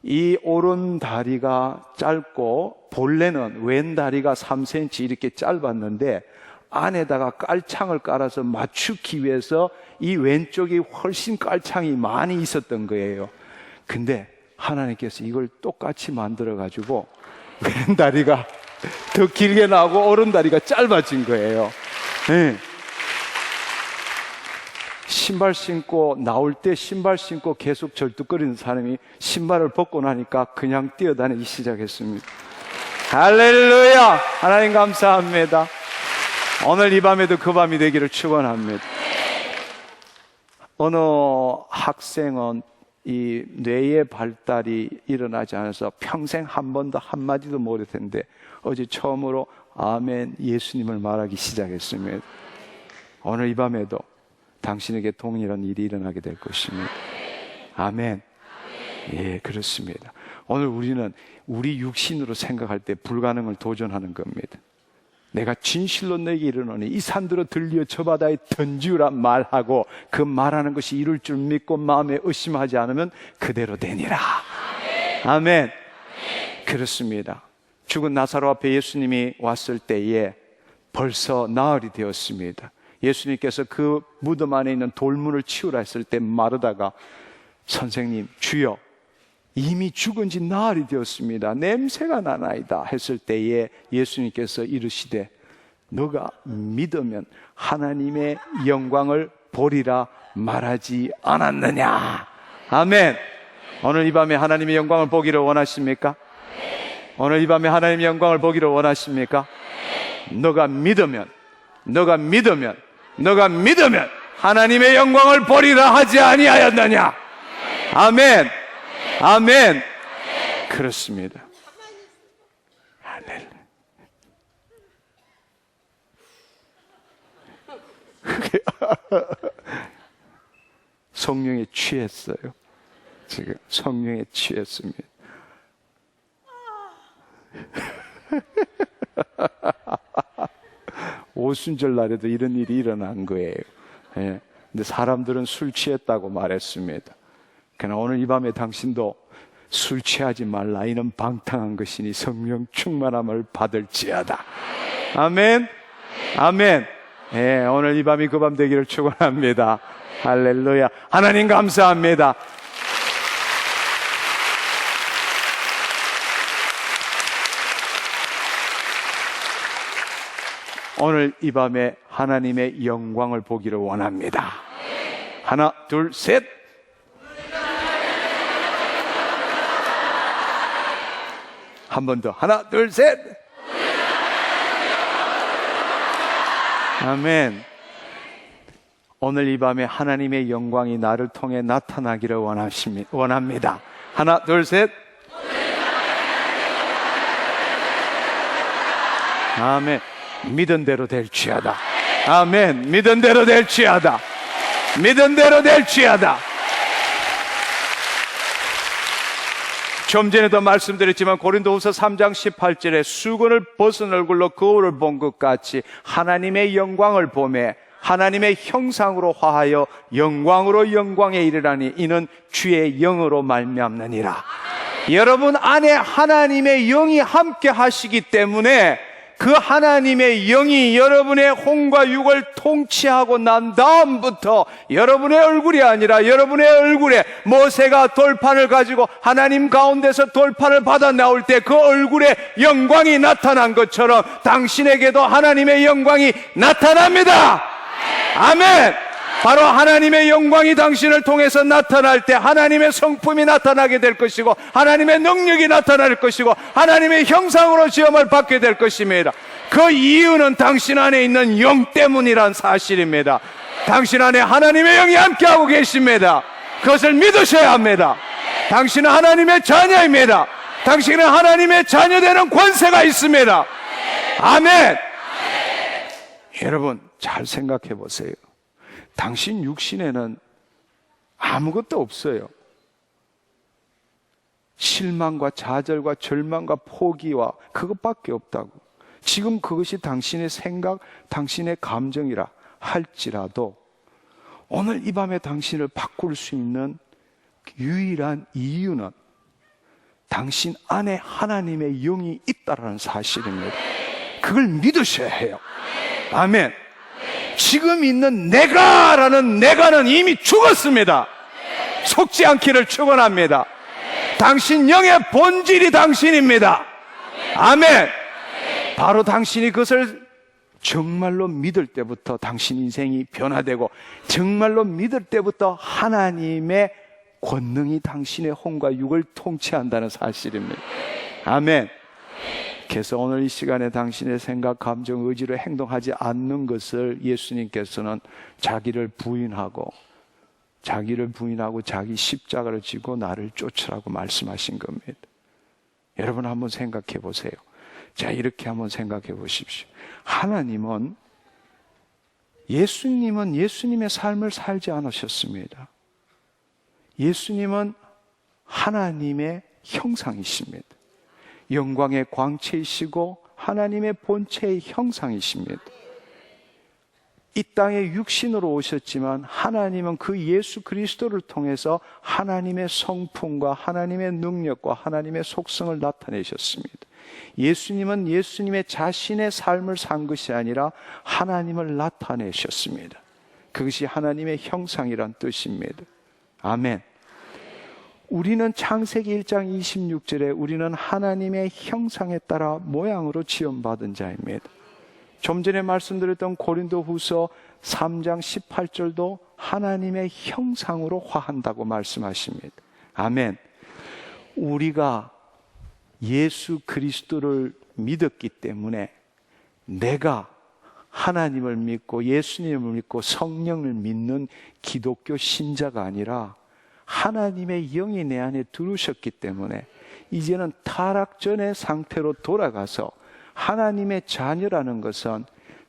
Speaker 1: 이 오른 다리가 짧고 본래는 왼 다리가 3cm 이렇게 짧았는데 안에다가 깔창을 깔아서 맞추기 위해서 이 왼쪽이 훨씬 깔창이 많이 있었던 거예요. 근데 하나님께서 이걸 똑같이 만들어 가지고 왼 다리가 더 길게 나오고 오른 다리가 짧아진 거예요. 네. 신발 신고 나올 때 신발 신고 계속 절뚝거리는 사람이 신발을 벗고 나니까 그냥 뛰어다니기 시작했습니다. 할렐루야! 하나님 감사합니다. 오늘 이 밤에도 그 밤이 되기를 축원합니다. 어느 학생은 이 뇌의 발달이 일어나지 않아서 평생 한 번도 한마디도 못할 텐데 어제 처음으로 아멘 예수님을 말하기 시작했습니다. 오늘 이 밤에도 당신에게 동일한 일이 일어나게 될 것입니다. 아멘. 예, 그렇습니다. 오늘 우리는 우리 육신으로 생각할 때 불가능을 도전하는 겁니다. 내가 진실로 내게 이르노니 이 산들어 들려 저 바다에 던지우라 말하고 그 말하는 것이 이룰 줄 믿고 마음에 의심하지 않으면 그대로 되니라. 아멘. 그렇습니다. 죽은 나사로 앞에 예수님이 왔을 때에 벌써 나흘이 되었습니다. 예수님께서 그 무덤 안에 있는 돌문을 치우라 했을 때 마르다가 선생님, 주여, 이미 죽은 지 나흘이 되었습니다. 냄새가 나나이다 했을 때에 예수님께서 이르시되 너가 믿으면 하나님의 영광을 보리라 말하지 않았느냐. 아멘. 오늘 이 밤에 하나님의 영광을 보기를 원하십니까? 오늘 이 밤에 하나님의 영광을 보기를 원하십니까? 너가 믿으면 하나님의 영광을 보리라 하지 아니하였느냐. 아멘. 아멘. 그렇습니다. 할렐루야. 성령에 취했어요. 지금 성령에 취했습니다. 오순절 날에도 이런 일이 일어난 거예요. 예. 근데 사람들은 술 취했다고 말했습니다. 그러나 오늘 이 밤에 당신도 술 취하지 말라. 이는 방탕한 것이니 성령 충만함을 받을지어다. 아멘. 아멘. 예, 오늘 이 밤이 그 밤 되기를 축원합니다. 할렐루야. 하나님 감사합니다. 오늘 이 밤에 하나님의 영광을 보기를 원합니다. 하나, 둘, 셋. 한 번 더. 하나, 둘, 셋. 아멘. 오늘 이 밤에 하나님의 영광이 나를 통해 나타나기를 원합니다. 하나, 둘, 셋. 아멘. 믿은 대로 될지어다. 아멘. 믿은 대로 될지어다. 믿은 대로 될지어다. 좀 전에도 말씀드렸지만 고린도후서 3장 18절에 수건을 벗은 얼굴로 거울을 본 것 같이 하나님의 영광을 보매 하나님의 형상으로 화하여 영광으로 영광에 이르라니 이는 주의 영으로 말미암느니라. 여러분 안에 하나님의 영이 함께 하시기 때문에
Speaker 2: 그 하나님의 영이 여러분의 혼과 육을 통치하고 난 다음부터 여러분의 얼굴이 아니라 여러분의 얼굴에 모세가 돌판을 가지고 하나님 가운데서 돌판을 받아 나올 때 그 얼굴에 영광이 나타난 것처럼 당신에게도 하나님의 영광이 나타납니다. 아멘. 바로 하나님의 영광이 당신을 통해서 나타날 때 하나님의 성품이 나타나게 될 것이고 하나님의 능력이 나타날 것이고 하나님의 형상으로 지음을 받게 될 것입니다. 그 이유는 당신 안에 있는 영 때문이란 사실입니다. 당신 안에 하나님의 영이 함께하고 계십니다. 그것을 믿으셔야 합니다. 당신은 하나님의 자녀입니다. 당신은 하나님의 자녀되는 권세가 있습니다. 아멘. 여러분 잘 생각해 보세요. 당신 육신에는 아무것도 없어요. 실망과 좌절과 절망과 포기와 그것밖에 없다고. 지금 그것이 당신의 생각, 당신의 감정이라 할지라도 오늘 이 밤에 당신을 바꿀 수 있는 유일한 이유는 당신 안에 하나님의 영이 있다라는 사실입니다. 그걸 믿으셔야 해요. 아멘. 지금 있는 내가라는 내가는 이미 죽었습니다. 속지 않기를 축원합니다. 당신 영의 본질이 당신입니다. 아멘. 바로 당신이 그것을 정말로 믿을 때부터 당신 인생이 변화되고 정말로 믿을 때부터 하나님의 권능이 당신의 혼과 육을 통치한다는 사실입니다. 아멘. 그래서 오늘 이 시간에 당신의 생각, 감정, 의지로 행동하지 않는 것을 예수님께서는 자기를 부인하고 자기 십자가를 지고 나를 쫓으라고 말씀하신 겁니다. 여러분 한번 생각해 보세요. 자, 이렇게 한번 생각해 보십시오. 예수님은 예수님의 삶을 살지 않으셨습니다. 예수님은 하나님의 형상이십니다. 영광의 광채이시고 하나님의 본체의 형상이십니다. 이 땅에 육신으로 오셨지만 하나님은 그 예수 그리스도를 통해서 하나님의 성품과 하나님의 능력과 하나님의 속성을 나타내셨습니다. 예수님은 예수님의 자신의 삶을 산 것이 아니라 하나님을 나타내셨습니다. 그것이 하나님의 형상이란 뜻입니다. 아멘. 우리는 창세기 1장 26절에 우리는 하나님의 형상에 따라 모양으로 지음받은 자입니다. 좀 전에 말씀드렸던 고린도후서 3장 18절도 하나님의 형상으로 화한다고 말씀하십니다. 아멘. 우리가 예수 그리스도를 믿었기 때문에 내가 하나님을 믿고 예수님을 믿고 성령을 믿는 기독교 신자가 아니라 하나님의 영이 내 안에 들어오셨기 때문에 이제는 타락 전의 상태로 돌아가서 하나님의 자녀라는 것은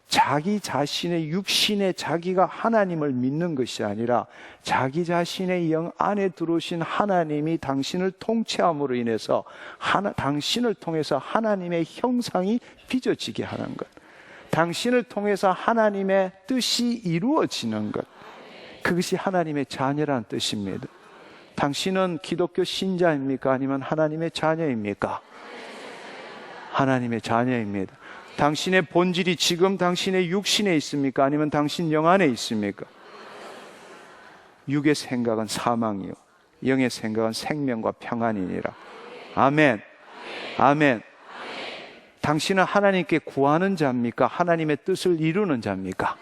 Speaker 2: 자기 자신의 육신의 자기가 하나님을 믿는 것이 아니라 자기 자신의 영 안에 들어오신 하나님이 당신을 통치함으로 인해서 당신을 통해서 하나님의 형상이 빚어지게 하는 것, 당신을 통해서 하나님의 뜻이 이루어지는 것, 그것이 하나님의 자녀라는 뜻입니다. 당신은 기독교 신자입니까? 아니면 하나님의 자녀입니까? 하나님의 자녀입니다. 당신의 본질이 지금 당신의 육신에 있습니까? 아니면 당신 영 안에 있습니까? 육의 생각은 사망이요 영의 생각은 생명과 평안이니라. 아멘. 아멘. 당신은 하나님께 구하는 자입니까? 하나님의 뜻을 이루는 자입니까?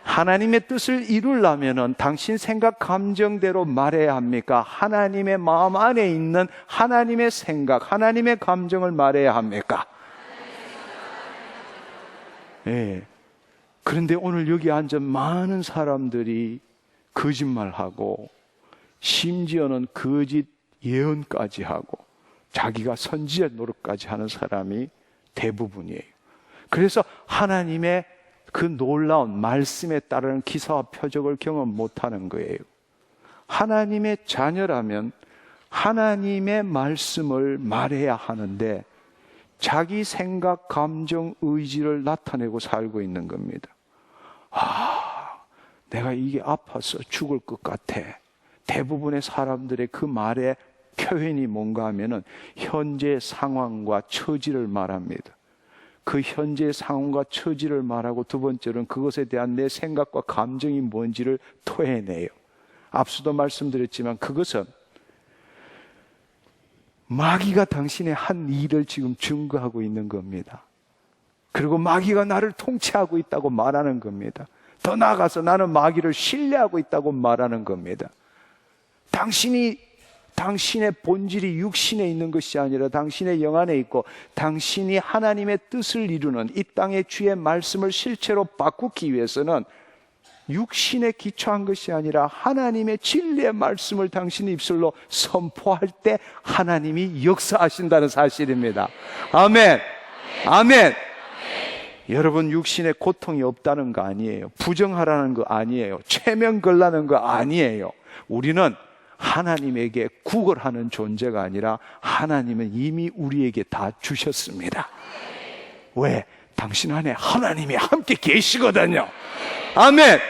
Speaker 2: 하나님의 뜻을 이루려면 당신 생각 감정대로 말해야 합니까? 하나님의 마음 안에 있는 하나님의 생각, 하나님의 감정을 말해야 합니까? 예. 그런데 오늘 여기 앉은 많은 사람들이 거짓말하고 심지어는 거짓 예언까지 하고 자기가 선지자 노릇까지 하는 사람이 대부분이에요. 그래서 하나님의 그 놀라운 말씀에 따르는 기사와 표적을 경험 못하는 거예요. 하나님의 자녀라면 하나님의 말씀을 말해야 하는데 자기 생각, 감정, 의지를 나타내고 살고 있는 겁니다. 내가 이게 아파서 죽을 것 같아. 대부분의 사람들의 그 말에
Speaker 1: 표현이 뭔가 하면은 현재 상황과 처지를 말합니다. 그 현재 상황과 처지를 말하고 두 번째로는 그것에 대한 내 생각과 감정이 뭔지를 토해내요. 앞서도 말씀드렸지만 그것은 마귀가 당신의 한 일을 지금 증거하고 있는 겁니다. 그리고 마귀가 나를 통치하고 있다고 말하는 겁니다. 더 나아가서 나는 마귀를 신뢰하고 있다고 말하는 겁니다. 당신의 본질이 육신에 있는 것이 아니라 당신의 영 안에 있고 당신이 하나님의 뜻을 이루는 이 땅의 주의 말씀을 실체로 바꾸기 위해서는 육신에 기초한 것이 아니라 하나님의 진리의 말씀을 당신의 입술로 선포할 때 하나님이 역사하신다는 사실입니다. 아멘. 아멘. 여러분, 육신에 고통이 없다는 거 아니에요. 부정하라는 거 아니에요. 최면 걸라는 거 아니에요. 우리는 하나님에게 구걸하는 존재가 아니라 하나님은 이미 우리에게 다 주셨습니다. 왜? 당신 안에 하나님이 함께 계시거든요. 아멘.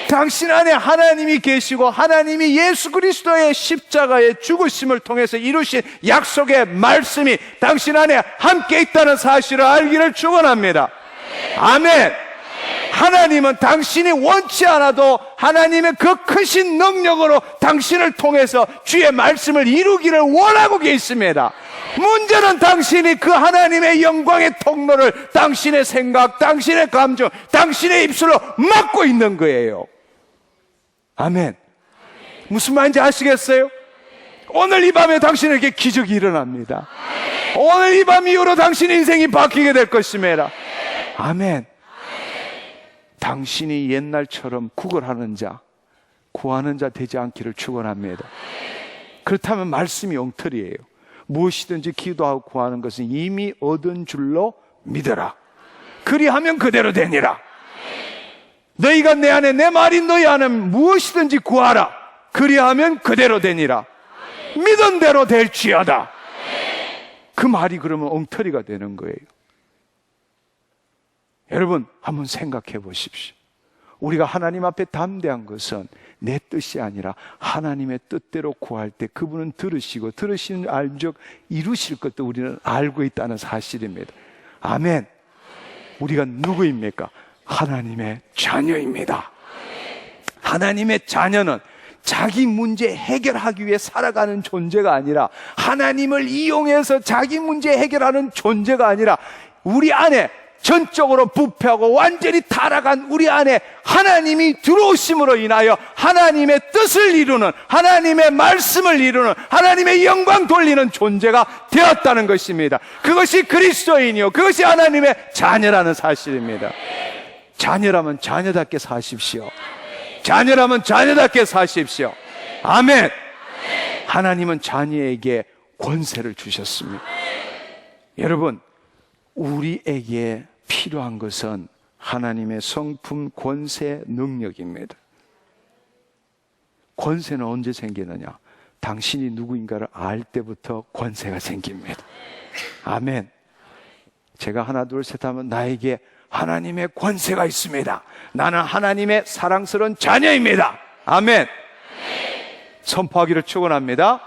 Speaker 1: 당신 안에 하나님이 계시고 하나님이 예수 그리스도의 십자가의 죽으심을 통해서 이루신 약속의 말씀이 당신 안에 함께 있다는 사실을 알기를 축원합니다. 아멘. 하나님은 당신이 원치 않아도 하나님의 그 크신 능력으로 당신을 통해서 주의 말씀을 이루기를 원하고 계십니다. 문제는 당신이 그 하나님의 영광의 통로를 당신의 생각, 당신의 감정, 당신의 입술로 막고 있는 거예요. 아멘. 무슨 말인지 아시겠어요? 오늘 이 밤에 당신에게 기적이 일어납니다. 오늘 이 밤 이후로 당신 인생이 바뀌게 될 것입니다. 아멘. 당신이 옛날처럼 구걸하는 자, 구하는 자 되지 않기를 축원합니다. 그렇다면 말씀이 엉터리예요. 무엇이든지 기도하고 구하는 것은 이미 얻은 줄로 믿어라. 그리하면 그대로 되니라. 너희가 내 안에, 내 말이 너희 안에 무엇이든지 구하라. 그리하면 그대로 되니라. 믿은 대로 될지어다. 그 말이 그러면 엉터리가 되는 거예요. 여러분, 한번 생각해 보십시오. 우리가 하나님 앞에 담대한 것은 내 뜻이 아니라 하나님의 뜻대로 구할 때 그분은 들으시고 들으시는 알적 이루실 것도 우리는 알고 있다는 사실입니다. 아멘. 우리가 누구입니까? 하나님의 자녀입니다. 하나님의 자녀는 자기 문제 해결하기 위해 살아가는 존재가 아니라 하나님을 이용해서 자기 문제 해결하는 존재가 아니라 우리 안에 전적으로 부패하고 완전히 타락한 우리 안에 하나님이 들어오심으로 인하여 하나님의 뜻을 이루는, 하나님의 말씀을 이루는, 하나님의 영광 돌리는 존재가 되었다는 것입니다. 그것이 그리스도인이요, 그것이 하나님의 자녀라는 사실입니다. 자녀라면 자녀답게 사십시오. 자녀라면 자녀답게 사십시오. 아멘. 하나님은 자녀에게 권세를 주셨습니다. 여러분, 우리에게 필요한 것은 하나님의 성품, 권세, 능력입니다. 권세는 언제 생기느냐? 당신이 누구인가를 알 때부터 권세가 생깁니다. 아멘. 제가 하나 둘 셋 하면 나에게 하나님의 권세가 있습니다. 나는 하나님의 사랑스러운 자녀입니다. 아멘. 선포하기를 축원합니다.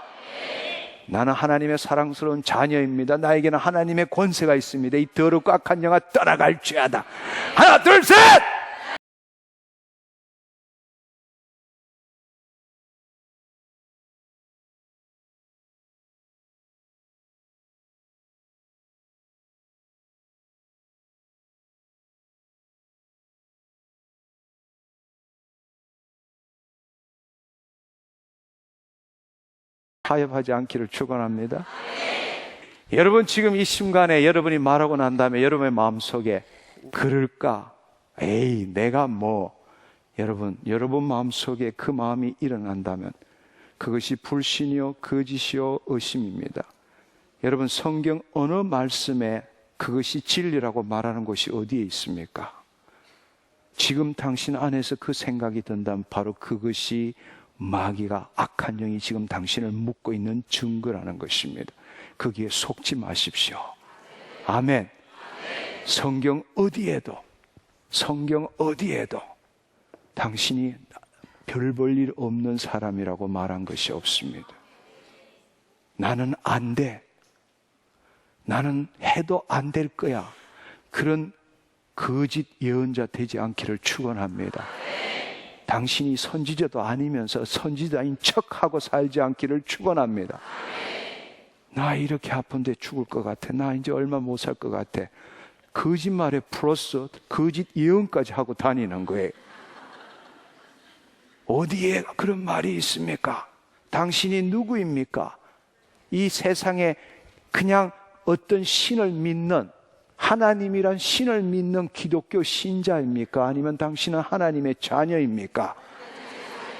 Speaker 1: 나는 하나님의 사랑스러운 자녀입니다. 나에게는 하나님의 권세가 있습니다. 이 더럽고 악한 영아 떠나갈지어다. 하나 둘 셋. 타협하지 않기를 축원합니다. 여러분, 지금 이 순간에 여러분이 말하고 난 다음에 여러분의 마음속에 그럴까? 에이, 내가 뭐. 여러분 마음속에 그 마음이 일어난다면 그것이 불신이요, 거짓이요, 의심입니다. 여러분, 성경 어느 말씀에 그것이 진리라고 말하는 곳이 어디에 있습니까? 지금 당신 안에서 그 생각이 든다면 바로 그것이 마귀가, 악한 영이 지금 당신을 묶고 있는 증거라는 것입니다. 거기에 속지 마십시오. 아멘. 성경 어디에도 당신이 별 볼 일 없는 사람이라고 말한 것이 없습니다.
Speaker 2: 나는 안 돼. 나는 해도 안 될 거야. 그런 거짓 예언자 되지 않기를 축원합니다. 당신이 선지자도 아니면서 선지자인 척하고 살지 않기를 축원합니다. 나 이렇게 아픈데 죽을 것 같아. 나 이제 얼마 못 살 것 같아. 거짓말에 플러스 거짓 예언까지 하고 다니는 거예요. 어디에 그런 말이 있습니까? 당신이 누구입니까? 이 세상에 그냥 어떤 신을 믿는, 하나님이란 신을 믿는 기독교 신자입니까? 아니면 당신은 하나님의 자녀입니까?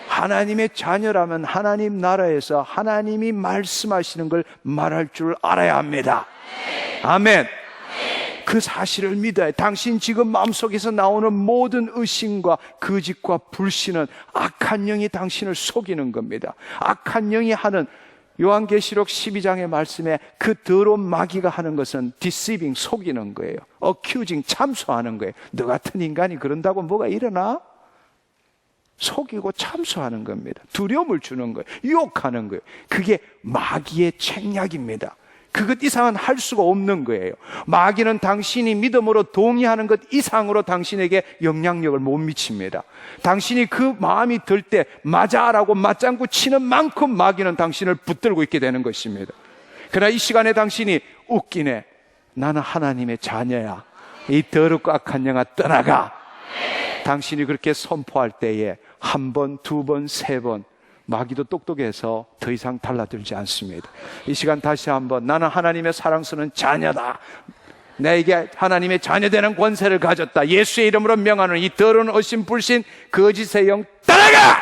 Speaker 2: 하나님의 자녀라면 하나님 나라에서 하나님이 말씀하시는 걸 말할 줄 알아야 합니다. 아멘. 그 사실을 믿어야. 당신 지금 마음속에서 나오는 모든 의심과 거짓과 불신은 악한 영이 당신을 속이는 겁니다. 악한 영이 하는, 요한계시록 12장의 말씀에 그 더러운 마귀가 하는 것은 deceiving, 속이는 거예요. accusing, 참소하는 거예요. 너 같은 인간이 그런다고 뭐가 일어나? 속이고 참소하는 겁니다. 두려움을 주는 거예요. 유혹하는 거예요. 그게 마귀의 책략입니다. 그것 이상은 할 수가 없는 거예요. 마귀는 당신이 믿음으로 동의하는 것 이상으로 당신에게 영향력을 못 미칩니다. 당신이 그 마음이 들 때 맞아라고 맞장구 치는 만큼 마귀는 당신을 붙들고 있게 되는 것입니다. 그러나 이 시간에 당신이 웃기네. 나는 하나님의 자녀야. 이 더럽고 악한 영아 떠나가. 당신이 그렇게 선포할 때에 한 번, 두 번, 세 번, 마귀도 똑똑해서 더 이상 달라들지 않습니다. 이 시간 다시 한번 나는 하나님의 사랑스러운 자녀다. 내게 하나님의 자녀되는 권세를 가졌다. 예수의 이름으로 명하는 이 더러운 어심불신 거짓의 영 떠나가!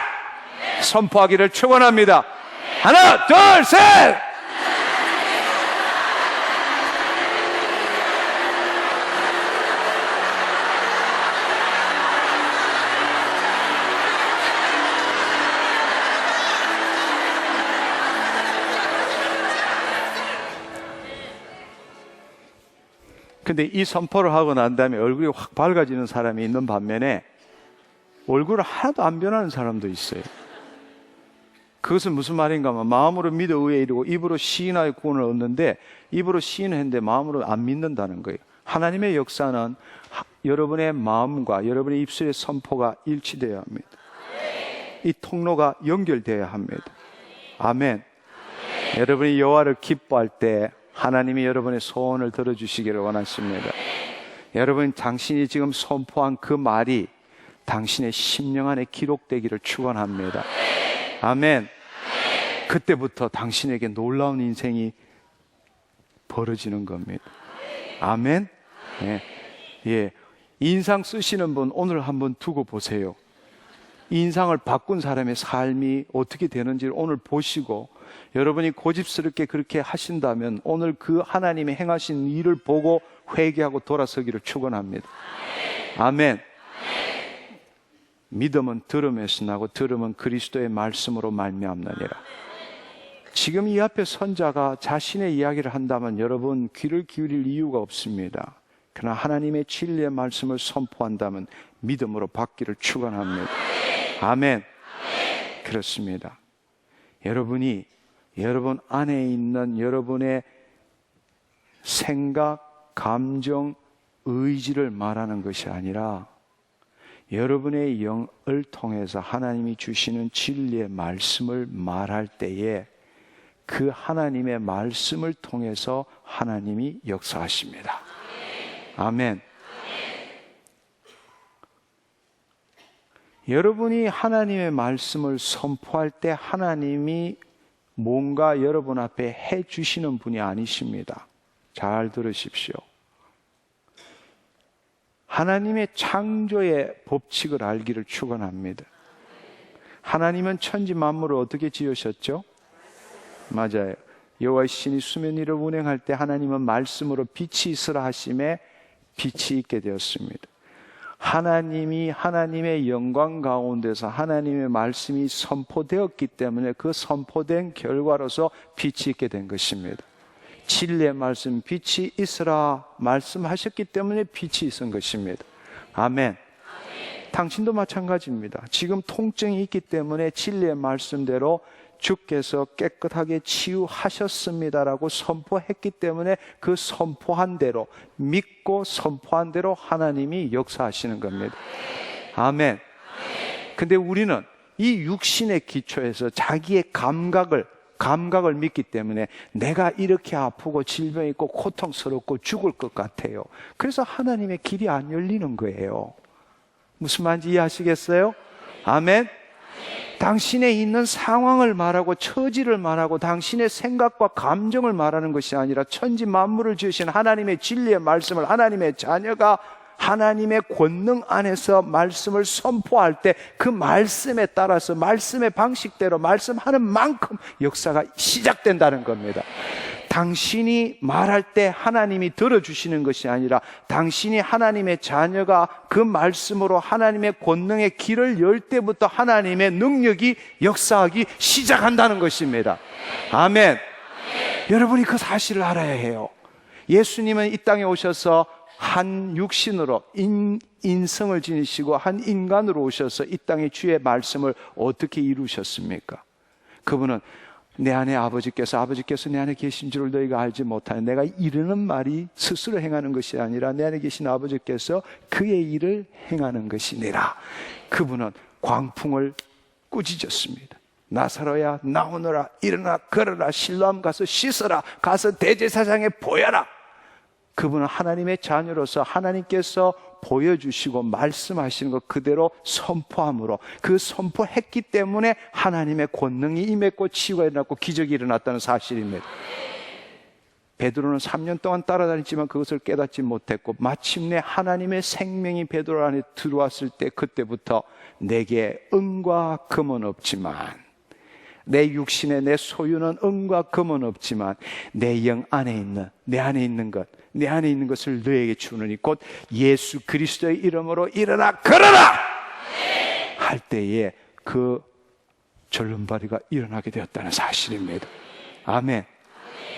Speaker 2: 선포하기를 축원합니다. 하나, 둘, 셋!
Speaker 1: 근데 이 선포를 하고 난 다음에 얼굴이 확 밝아지는 사람이 있는 반면에 얼굴을 하나도 안 변하는 사람도 있어요. 그것은 무슨 말인가 하면 마음으로 믿어 의에 이르고 입으로 시인하여 구원을 얻는데 입으로 시인했는데 마음으로 안 믿는다는 거예요. 하나님의 역사는 여러분의 마음과 여러분의 입술의 선포가 일치되어야 합니다. 이 통로가 연결되어야 합니다. 아멘. 여러분이 여호와를 기뻐할 때 하나님이 여러분의 소원을 들어주시기를 원하십니다. 여러분, 당신이 지금 선포한 그 말이 당신의 심령 안에 기록되기를 축원합니다. 아멘. 그때부터 당신에게 놀라운 인생이 벌어지는 겁니다. 아멘. 예. 예. 인상 쓰시는 분 오늘 한번 두고 보세요. 인상을 바꾼 사람의 삶이 어떻게 되는지를 오늘 보시고 여러분이 고집스럽게 그렇게 하신다면 오늘 그 하나님이 행하신 일을 보고 회개하고 돌아서기를 축원합니다. 아멘. 믿음은 들음에서 나고 들음은 그리스도의 말씀으로 말미암느니라. 지금 이 앞에 선자가 자신의 이야기를 한다면 여러분 귀를 기울일 이유가 없습니다. 그러나 하나님의 진리의 말씀을 선포한다면 믿음으로 받기를 축원합니다. 아멘. 그렇습니다. 여러분이 여러분 안에 있는 여러분의 생각, 감정, 의지를 말하는 것이 아니라 여러분의 영을 통해서 하나님이 주시는 진리의 말씀을 말할 때에 그 하나님의 말씀을 통해서 하나님이 역사하십니다. 아멘. 여러분이 하나님의 말씀을 선포할 때 하나님이 뭔가 여러분 앞에 해 주시는 분이 아니십니다. 잘 들으십시오. 하나님의 창조의 법칙을 알기를 축원합니다. 하나님은 천지 만물을 어떻게 지으셨죠? 맞아요. 여호와의 신이 수면 위를 운행할 때 하나님은 말씀으로 빛이 있으라 하심에 빛이 있게 되었습니다. 하나님이 하나님의 영광 가운데서 하나님의 말씀이 선포되었기 때문에 그 선포된 결과로서 빛이 있게 된 것입니다. 진리의 말씀, 빛이 있으라 말씀하셨기 때문에 빛이 있은 것입니다. 아멘. 당신도 마찬가지입니다. 지금 통증이 있기 때문에 진리의 말씀대로
Speaker 2: 주께서 깨끗하게 치유하셨습니다라고 선포했기 때문에 그 선포한 대로, 믿고 선포한 대로 하나님이 역사하시는 겁니다. 아멘. 근데 우리는 이 육신의 기초에서 자기의 감각을 믿기 때문에 내가 이렇게 아프고 질병이 있고 고통스럽고 죽을 것 같아요. 그래서 하나님의 길이 안 열리는 거예요. 무슨 말인지 이해하시겠어요? 아멘. 당신의 있는 상황을 말하고 처지를 말하고 당신의 생각과 감정을 말하는 것이 아니라 천지 만물을 지으신 하나님의 진리의 말씀을 하나님의 자녀가 하나님의 권능 안에서 말씀을 선포할 때 그 말씀에 따라서 말씀의 방식대로 말씀하는 만큼 역사가 시작된다는 겁니다. 당신이 말할 때 하나님이 들어주시는 것이 아니라 당신이 하나님의 자녀가 그 말씀으로 하나님의 권능의 길을 열 때부터 하나님의 능력이 역사하기 시작한다는 것입니다. 아멘. 여러분이 그 사실을 알아야 해요. 예수님은 이 땅에 오셔서 한 육신으로 인성을 지니시고 한 인간으로 오셔서 이 땅에 주의 말씀을 어떻게 이루셨습니까? 그분은 내 안에 아버지께서 내 안에 계신 줄을 너희가 알지 못하냐. 내가 이르는 말이 스스로 행하는 것이 아니라 내 안에 계신 아버지께서 그의 일을 행하는 것이니라. 그분은 광풍을 꾸짖었습니다. 나사로야 나오너라, 일어나 걸어라, 실로암 가서 씻어라, 가서 대제사장에 보여라. 그분은 하나님의 자녀로서 하나님께서 보여주시고 말씀하시는 것 그대로 선포함으로 그 선포했기 때문에 하나님의 권능이 임했고 치유가 일어났고 기적이 일어났다는 사실입니다. 베드로는 3년 동안 따라다녔지만 그것을 깨닫지 못했고 마침내 하나님의 생명이 베드로 안에 들어왔을 때 그때부터 내게 은과 금은 없지만 내 육신에 내 소유는 은과 금은 없지만 내 영 안에 있는 내 안에 있는 것을 너에게 주느니 곧 예수 그리스도의 이름으로 일어나 걸어라 할 때에 그 절름발이가 일어나게 되었다는 사실입니다. 아멘.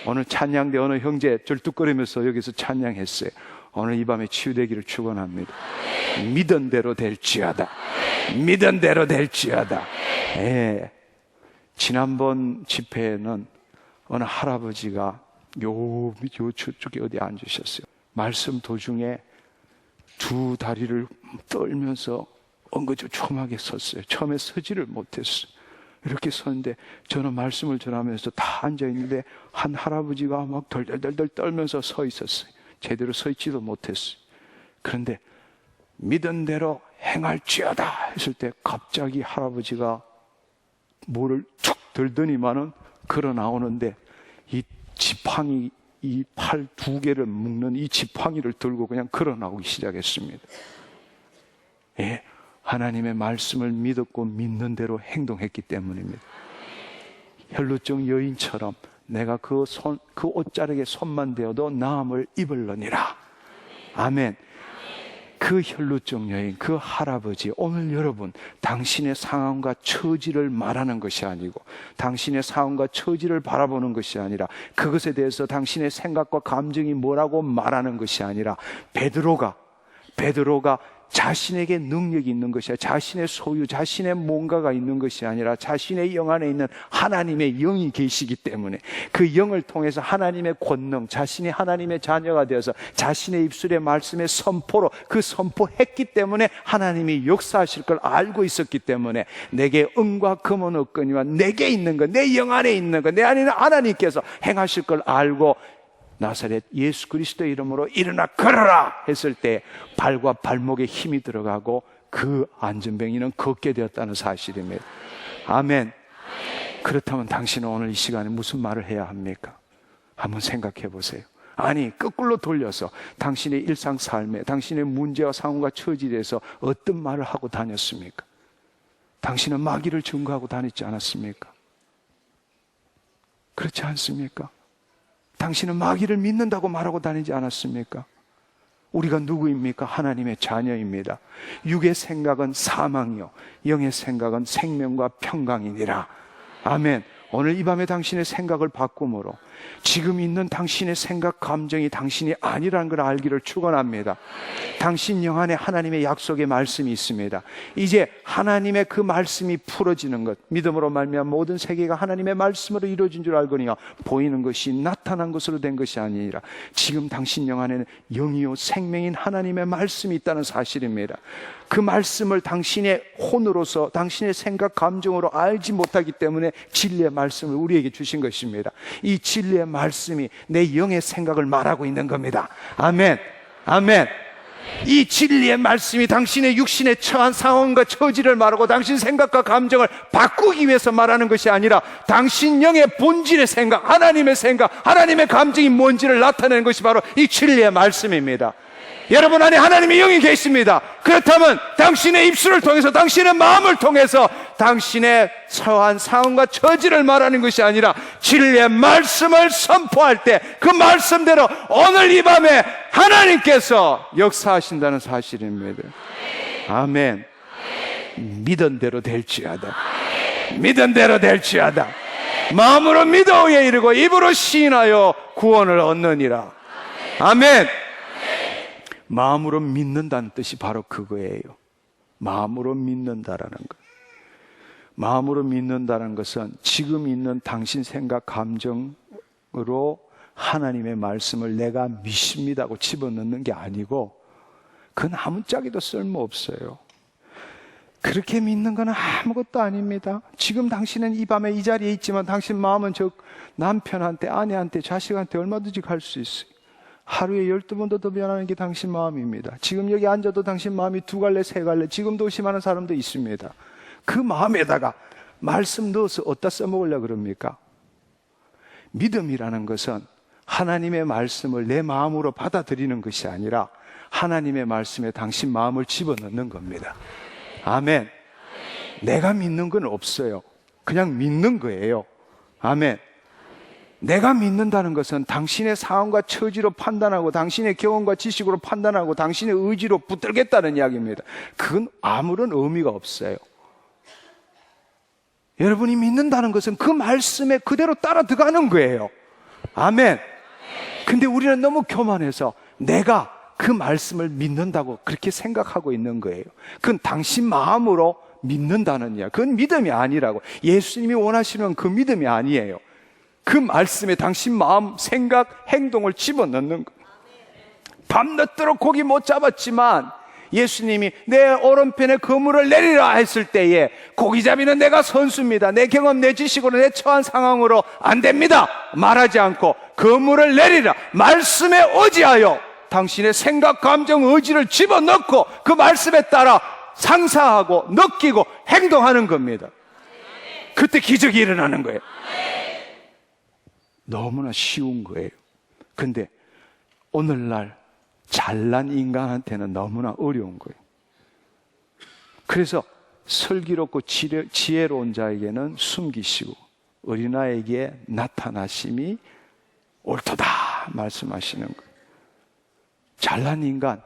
Speaker 2: 오늘 찬양대 어느 형제 절뚝거리면서 여기서 찬양했어요. 오늘 이 밤에 치유되기를 축원합니다. 믿은 대로 될지어다. 믿은 대로 될지어다. 예. 지난번 집회에는 어느 할아버지가 저쪽에 어디 앉으셨어요. 말씀 도중에 두 다리를 떨면서 엉거주춤하게 섰어요. 처음에 서지를 못했어요. 이렇게 섰는데 저는 말씀을 전하면서 다 앉아있는데 한 할아버지가 막 덜덜덜 떨면서 서 있었어요. 제대로 서 있지도 못했어요. 그런데 믿은 대로 행할지어다 했을 때 갑자기 할아버지가 뭐를 툭 들더니만은 걸어 나오는데 이 지팡이, 이 팔 두 개를 묶는 이 지팡이를 들고 그냥 걸어 나오기 시작했습니다. 예, 하나님의 말씀을 믿었고 믿는 대로 행동했기 때문입니다. 혈루증 여인처럼 내가 그 옷자락에 손만 대어도 나음을 입을느니라. 아멘. 그 혈루증 여인, 그 할아버지, 오늘 여러분 당신의 상황과 처지를 말하는 것이 아니고 당신의 상황과 처지를 바라보는 것이 아니라 그것에 대해서 당신의 생각과 감정이 뭐라고 말하는 것이 아니라 베드로가 자신에게 능력이 있는 것이 아니라 자신의 소유, 자신의 뭔가가 있는 것이 아니라 자신의 영 안에 있는 하나님의 영이 계시기 때문에 그 영을 통해서 하나님의 권능, 자신이 하나님의 자녀가 되어서 자신의 입술의 말씀의 선포로 그 선포했기 때문에 하나님이 역사하실 걸 알고 있었기 때문에 내게 은과 금은 없거니와 내게 있는 것, 내 영 안에 있는 것, 내 안에 있는 하나님께서 행하실 걸 알고 나사렛 예수 그리스도의 이름으로 일어나 걸어라 했을 때 발과 발목에 힘이 들어가고 그 안전병이는 걷게 되었다는 사실입니다. 아멘. 그렇다면 당신은 오늘 이 시간에 무슨 말을 해야 합니까? 한번 생각해 보세요. 아니, 거꾸로 돌려서 당신의 일상 삶에 당신의 문제와 상황과 처지에 대해서 어떤 말을 하고 다녔습니까? 당신은 마귀를 증거하고 다녔지 않았습니까? 그렇지 않습니까? 당신은 마귀를 믿는다고 말하고 다니지 않았습니까? 우리가 누구입니까? 하나님의 자녀입니다. 육의 생각은 사망이요 영의 생각은 생명과 평강이니라. 아멘. 오늘 이 밤에 당신의 생각을 바꿈으로 지금 있는 당신의 생각, 감정이 당신이 아니라는 걸 알기를 축원합니다. 당신 영 안에 하나님의 약속의 말씀이 있습니다. 이제 하나님의 그 말씀이 풀어지는 것, 믿음으로 말미암아 모든 세계가 하나님의 말씀으로 이루어진 줄 알거니와 보이는 것이 나타난 것으로 된 것이 아니라 지금 당신 영 안에는 영이요 생명인 하나님의 말씀이 있다는 사실입니다. 그 말씀을 당신의 혼으로서 당신의 생각, 감정으로 알지 못하기 때문에 진리의 말씀을 우리에게 주신 것입니다. 이 진리의 말씀이 내 영의 생각을 말하고 있는 겁니다. 아멘, 아멘. 이 진리의 말씀이 당신의 육신에 처한 상황과 처지를 말하고 당신 생각과 감정을 바꾸기 위해서 말하는 것이 아니라 당신 영의 본질의 생각, 하나님의 감정이 뭔지를 나타내는 것이 바로 이 진리의 말씀입니다. 여러분 안에 하나님의 영이 계십니다. 그렇다면 당신의 입술을 통해서, 당신의 마음을 통해서 당신의 처한 상황과 처지를 말하는 것이 아니라 진리의 말씀을 선포할 때 그 말씀대로 오늘 이 밤에 하나님께서 역사하신다는 사실입니다. 아멘. 믿은 대로 될지어다. 믿은 대로 될지어다. 마음으로 믿어에 이르고 입으로 시인하여 구원을 얻느니라. 아멘. 마음으로 믿는다는 뜻이 바로 그거예요. 마음으로 믿는다라는 것. 마음으로 믿는다는 것은 지금 있는 당신 생각, 감정으로 하나님의 말씀을 내가 믿습니다고 집어넣는 게 아니고 그건 아무짝에도 쓸모없어요. 그렇게 믿는 건 아무것도 아닙니다. 지금 당신은 이 밤에 이 자리에 있지만 당신 마음은 저 남편한테, 아내한테, 자식한테 얼마든지 갈 수 있어요. 하루에 12번도 더 변하는 게 당신 마음입니다. 지금 여기 앉아도 당신 마음이 2갈래, 3갈래, 지금도 의심하는 사람도 있습니다. 그 마음에다가 말씀 넣어서 어디다 써먹으려고 그럽니까? 믿음이라는 것은 하나님의 말씀을 내 마음으로 받아들이는 것이 아니라 하나님의 말씀에 당신 마음을 집어넣는 겁니다. 아멘. 내가 믿는 건 없어요. 그냥 믿는 거예요. 아멘. 내가 믿는다는 것은 당신의 상황과 처지로 판단하고 당신의 경험과 지식으로 판단하고 당신의 의지로 붙들겠다는 이야기입니다. 그건 아무런 의미가 없어요. 여러분이 믿는다는 것은 그 말씀에 그대로 따라 들어가는 거예요. 아멘. 근데 우리는 너무 교만해서 내가 그 말씀을 믿는다고 그렇게 생각하고 있는 거예요. 그건 당신 마음으로 믿는다는 이야기. 그건 믿음이 아니라고. 예수님이 원하시는 그 믿음이 아니에요. 그 말씀에 당신 마음, 생각, 행동을 집어넣는 거예요. 밤늦도록 고기 못 잡았지만 예수님이 내 오른편에 그물을 내리라 했을 때에 고기잡이는 내가 선수입니다. 내 경험, 내 지식으로, 내 처한 상황으로 안 됩니다. 말하지 않고 그물을 내리라. 말씀에 의지하여 당신의 생각, 감정, 의지를 집어넣고 그 말씀에 따라 상사하고 느끼고 행동하는 겁니다. 그때 기적이 일어나는 거예요. 너무나 쉬운 거예요. 근데 오늘날 잘난 인간한테는 너무나 어려운 거예요. 그래서 슬기롭고 지혜로운 자에게는 숨기시고 어린아이에게 나타나심이 옳도다 말씀하시는 거예요. 잘난 인간,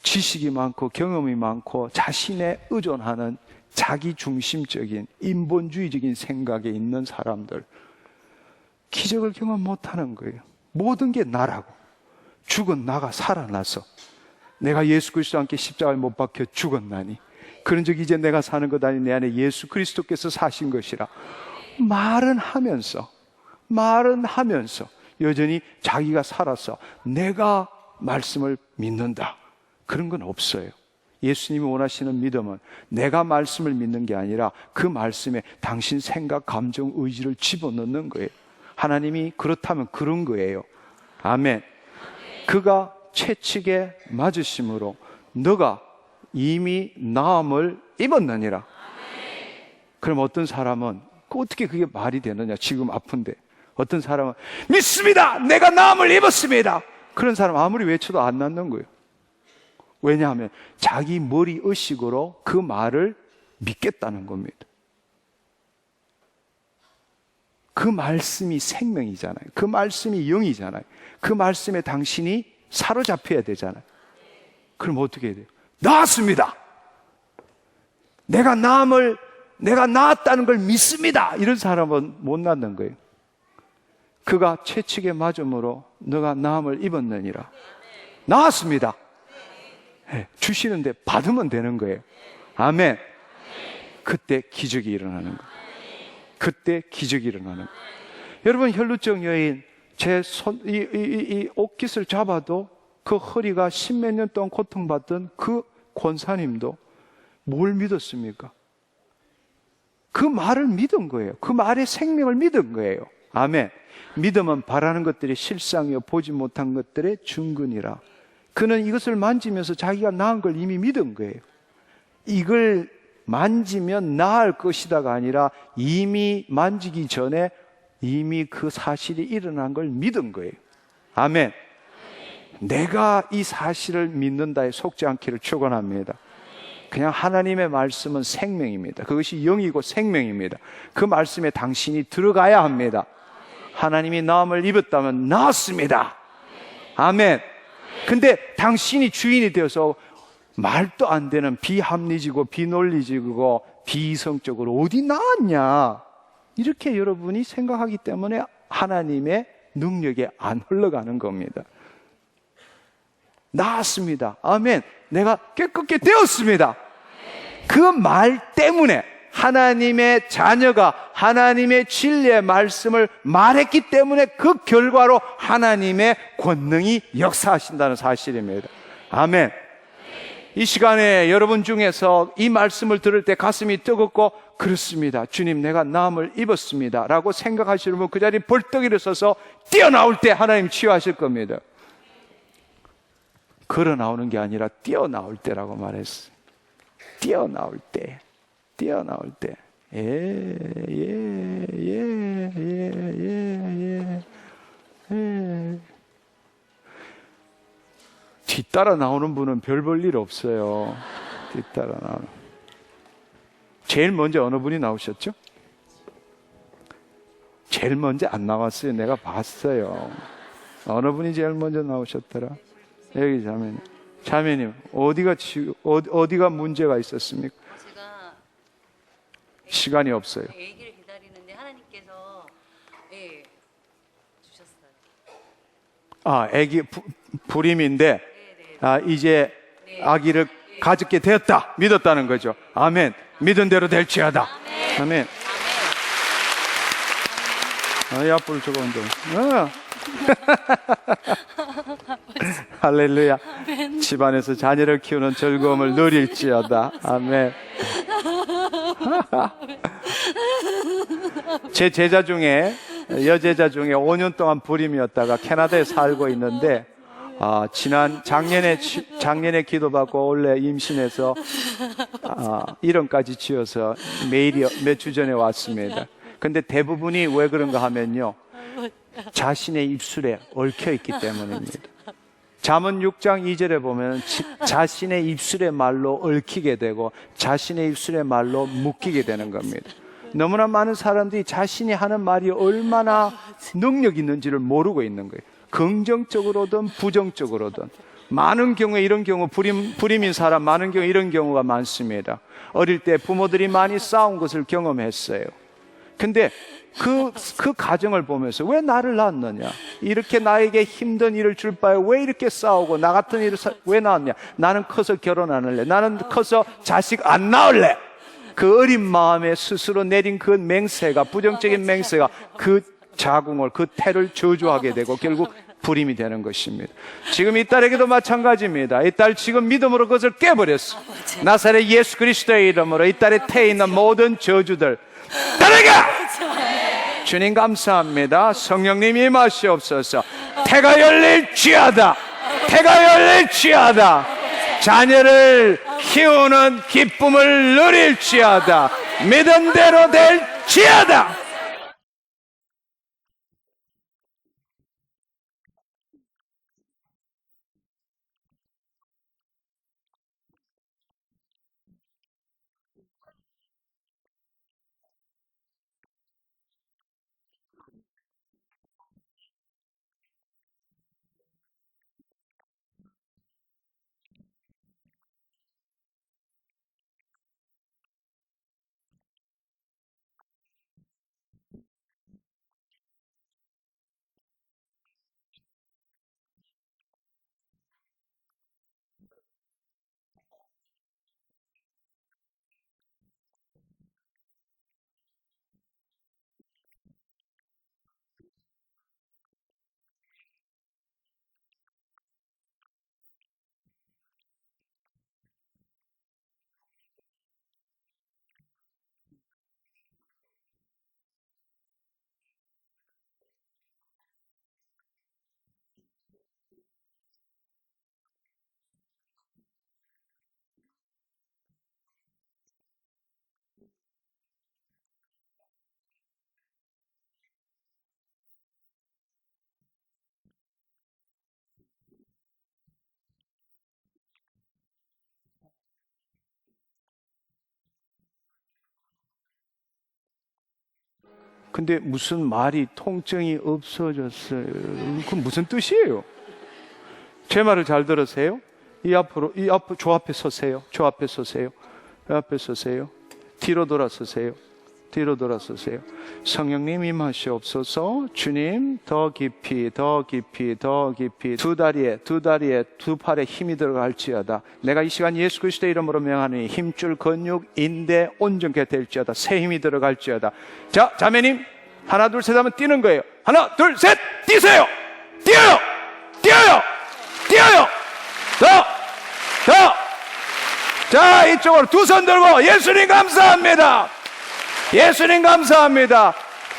Speaker 2: 지식이 많고 경험이 많고 자신에 의존하는 자기중심적인 인본주의적인 생각에 있는 사람들, 기적을 경험 못하는 거예요. 모든 게 나라고. 죽은 나가 살아나서 내가 예수 그리스도와 함께 십자가에 못 박혀 죽었나니 그런 적 이제 내가 사는 것 아니 내 안에 예수 그리스도께서 사신 것이라 말은 하면서 여전히 자기가 살아서 내가 말씀을 믿는다, 그런 건 없어요. 예수님이 원하시는 믿음은 내가 말씀을 믿는 게 아니라 그 말씀에 당신 생각, 감정, 의지를 집어넣는 거예요. 하나님이 그렇다면 그런 거예요. 아멘. 그가 채찍에 맞으심으로 너가 이미 나음을 입었느니라. 그럼 어떤 사람은 어떻게 그게 말이 되느냐, 지금 아픈데. 어떤 사람은 믿습니다, 내가 나음을 입었습니다. 그런 사람 아무리 외쳐도 안 낫는 거예요. 왜냐하면 자기 머리 의식으로 그 말을 믿겠다는 겁니다. 그 말씀이 생명이잖아요. 그 말씀이 영이잖아요. 그 말씀에 당신이 사로잡혀야 되잖아요. 그럼 어떻게 해야 돼요? 나았습니다. 내가 나음을 내가 나았다는 걸 믿습니다. 이런 사람은 못 낳는 거예요. 그가 채찍에 맞음으로 너가 나음을 입었느니라. 나았습니다. 네, 주시는데 받으면 되는 거예요. 아멘. 그때 기적이 일어나는 거예요. 그때 기적이 일어나는 거예요. 여러분, 혈루증 여인 제 이 옷깃을 잡아도 그 허리가 십몇 년 동안 고통받던 그 권사님도 뭘 믿었습니까? 그 말을 믿은 거예요. 그 말의 생명을 믿은 거예요. 아멘. 믿음은 바라는 것들이 실상이요 보지 못한 것들의 증거니라. 그는 이것을 만지면서 자기가 나은 걸 이미 믿은 거예요. 이걸 만지면 나을 것이다가 아니라 이미 만지기 전에 이미 그 사실이 일어난 걸 믿은 거예요. 아멘. 내가 이 사실을 믿는다에 속지 않기를 축원합니다. 그냥 하나님의 말씀은 생명입니다. 그것이 영이고 생명입니다. 그 말씀에 당신이 들어가야 합니다. 하나님이 나음을 입었다면 나았습니다. 아멘. 근데 당신이 주인이 되어서 말도 안 되는 비합리적이고 비논리적이고 비이성적으로 어디 나았냐, 이렇게 여러분이 생각하기 때문에 하나님의 능력에 안 흘러가는 겁니다. 나았습니다. 아멘. 내가 깨끗게 되었습니다. 그 말 때문에 하나님의 자녀가 하나님의 진리의 말씀을 말했기 때문에 그 결과로 하나님의 권능이 역사하신다는 사실입니다. 아멘. 이 시간에 여러분 중에서 이 말씀을 들을 때 가슴이 뜨겁고 그렇습니다, 주님 내가 나음을 입었습니다 라고 생각하시는 분 그 자리에 벌떡 일어서서 뛰어나올 때 하나님 치유하실 겁니다. 걸어 나오는 게 아니라 뛰어나올 때라고 말했어요. 뛰어나올 때, 뛰어나올 때. 뒤따라 나오는 분은 별 볼 일 없어요. 뒤따라 나오는. 제일 먼저 어느 분이 나오셨죠? 제일 먼저 안 나왔어요. 내가 봤어요. 어느 분이 제일 먼저 나오셨더라? 여기 자매님. 자매님, 어디가 문제가 있었습니까?
Speaker 4: 제가
Speaker 2: 시간이 없어요.
Speaker 4: 아기를 기다리는데 하나님께서 주셨어요.
Speaker 2: 아, 아기 불임인데 이제 아기를 가졌게 되었다. 믿었다는 거죠. 아멘. 믿은 대로 될지어다. 아멘. 이 앞으로 저거 운동. 할렐루야. 집안에서 자녀를 키우는 즐거움을 누릴지어다. 아멘. 제 제자 중에 여제자 중에 5년 동안 불임이었다가 캐나다에 살고 있는데 작년에 기도받고 원래 임신해서 이름까지 지어서 매일 몇 주 전에 왔습니다. 근데 대부분이 왜 그런가 하면요, 자신의 입술에 얽혀 있기 때문입니다. 잠언 6장 2절에 보면 자신의 입술의 말로 얽히게 되고 자신의 입술의 말로 묶이게 되는 겁니다. 너무나 많은 사람들이 자신이 하는 말이 얼마나 능력 있는지를 모르고 있는 거예요. 긍정적으로든 부정적으로든. 많은 경우에 이런 경우, 불임인 사람 많은 경우 이런 경우가 많습니다. 어릴 때 부모들이 많이 싸운 것을 경험했어요. 근데 그 가정을 보면서 왜 나를 낳았느냐, 이렇게 나에게 힘든 일을 줄 바에 왜 이렇게 싸우고 나 같은 일을 왜 낳았냐, 나는 커서 결혼 안 할래, 나는 커서 자식 안 낳을래. 그 어린 마음에 스스로 내린 그 맹세가, 부정적인 맹세가 그 자궁을, 그 태를 저주하게 되고 결국 불임이 되는 것입니다. 지금 이 딸에게도 마찬가지입니다. 이 딸 지금 믿음으로 그것을 깨버렸어. 나사렛 예수 그리스도의 이름으로 이 딸의 태에 있는 모든 저주들 따라가! 주님 감사합니다. 성령님 임하시옵소서. 태가 열릴지어다. 태가 열릴지어다. 자녀를 키우는 기쁨을 누릴지어다. 믿은 대로 될지어다. 근데 무슨 말이 통증이 없어졌어요. 그건 무슨 뜻이에요? 제 말을 잘 들으세요. 저 앞에 서세요. 저 앞에 서세요. 저 앞에 서세요. 뒤로 돌아서세요. 뒤로 돌아서세요. 성령님 임하시옵소서. 주님, 더 깊이, 더 깊이, 더 깊이. 두 다리에, 두 팔에 힘이 들어갈지어다. 내가 이 시간 예수 그리스도의 이름으로 명하니 힘줄, 근육, 인대 온전케 될지어다. 새 힘이 들어갈지어다. 자, 자매님, 하나, 둘, 셋 하면 뛰는 거예요. 하나, 둘, 셋, 뛰세요. 뛰어요. 뛰어요. 뛰어요. 더. 자, 이쪽으로 두 손 들고 예수님 감사합니다. 예수님 감사합니다.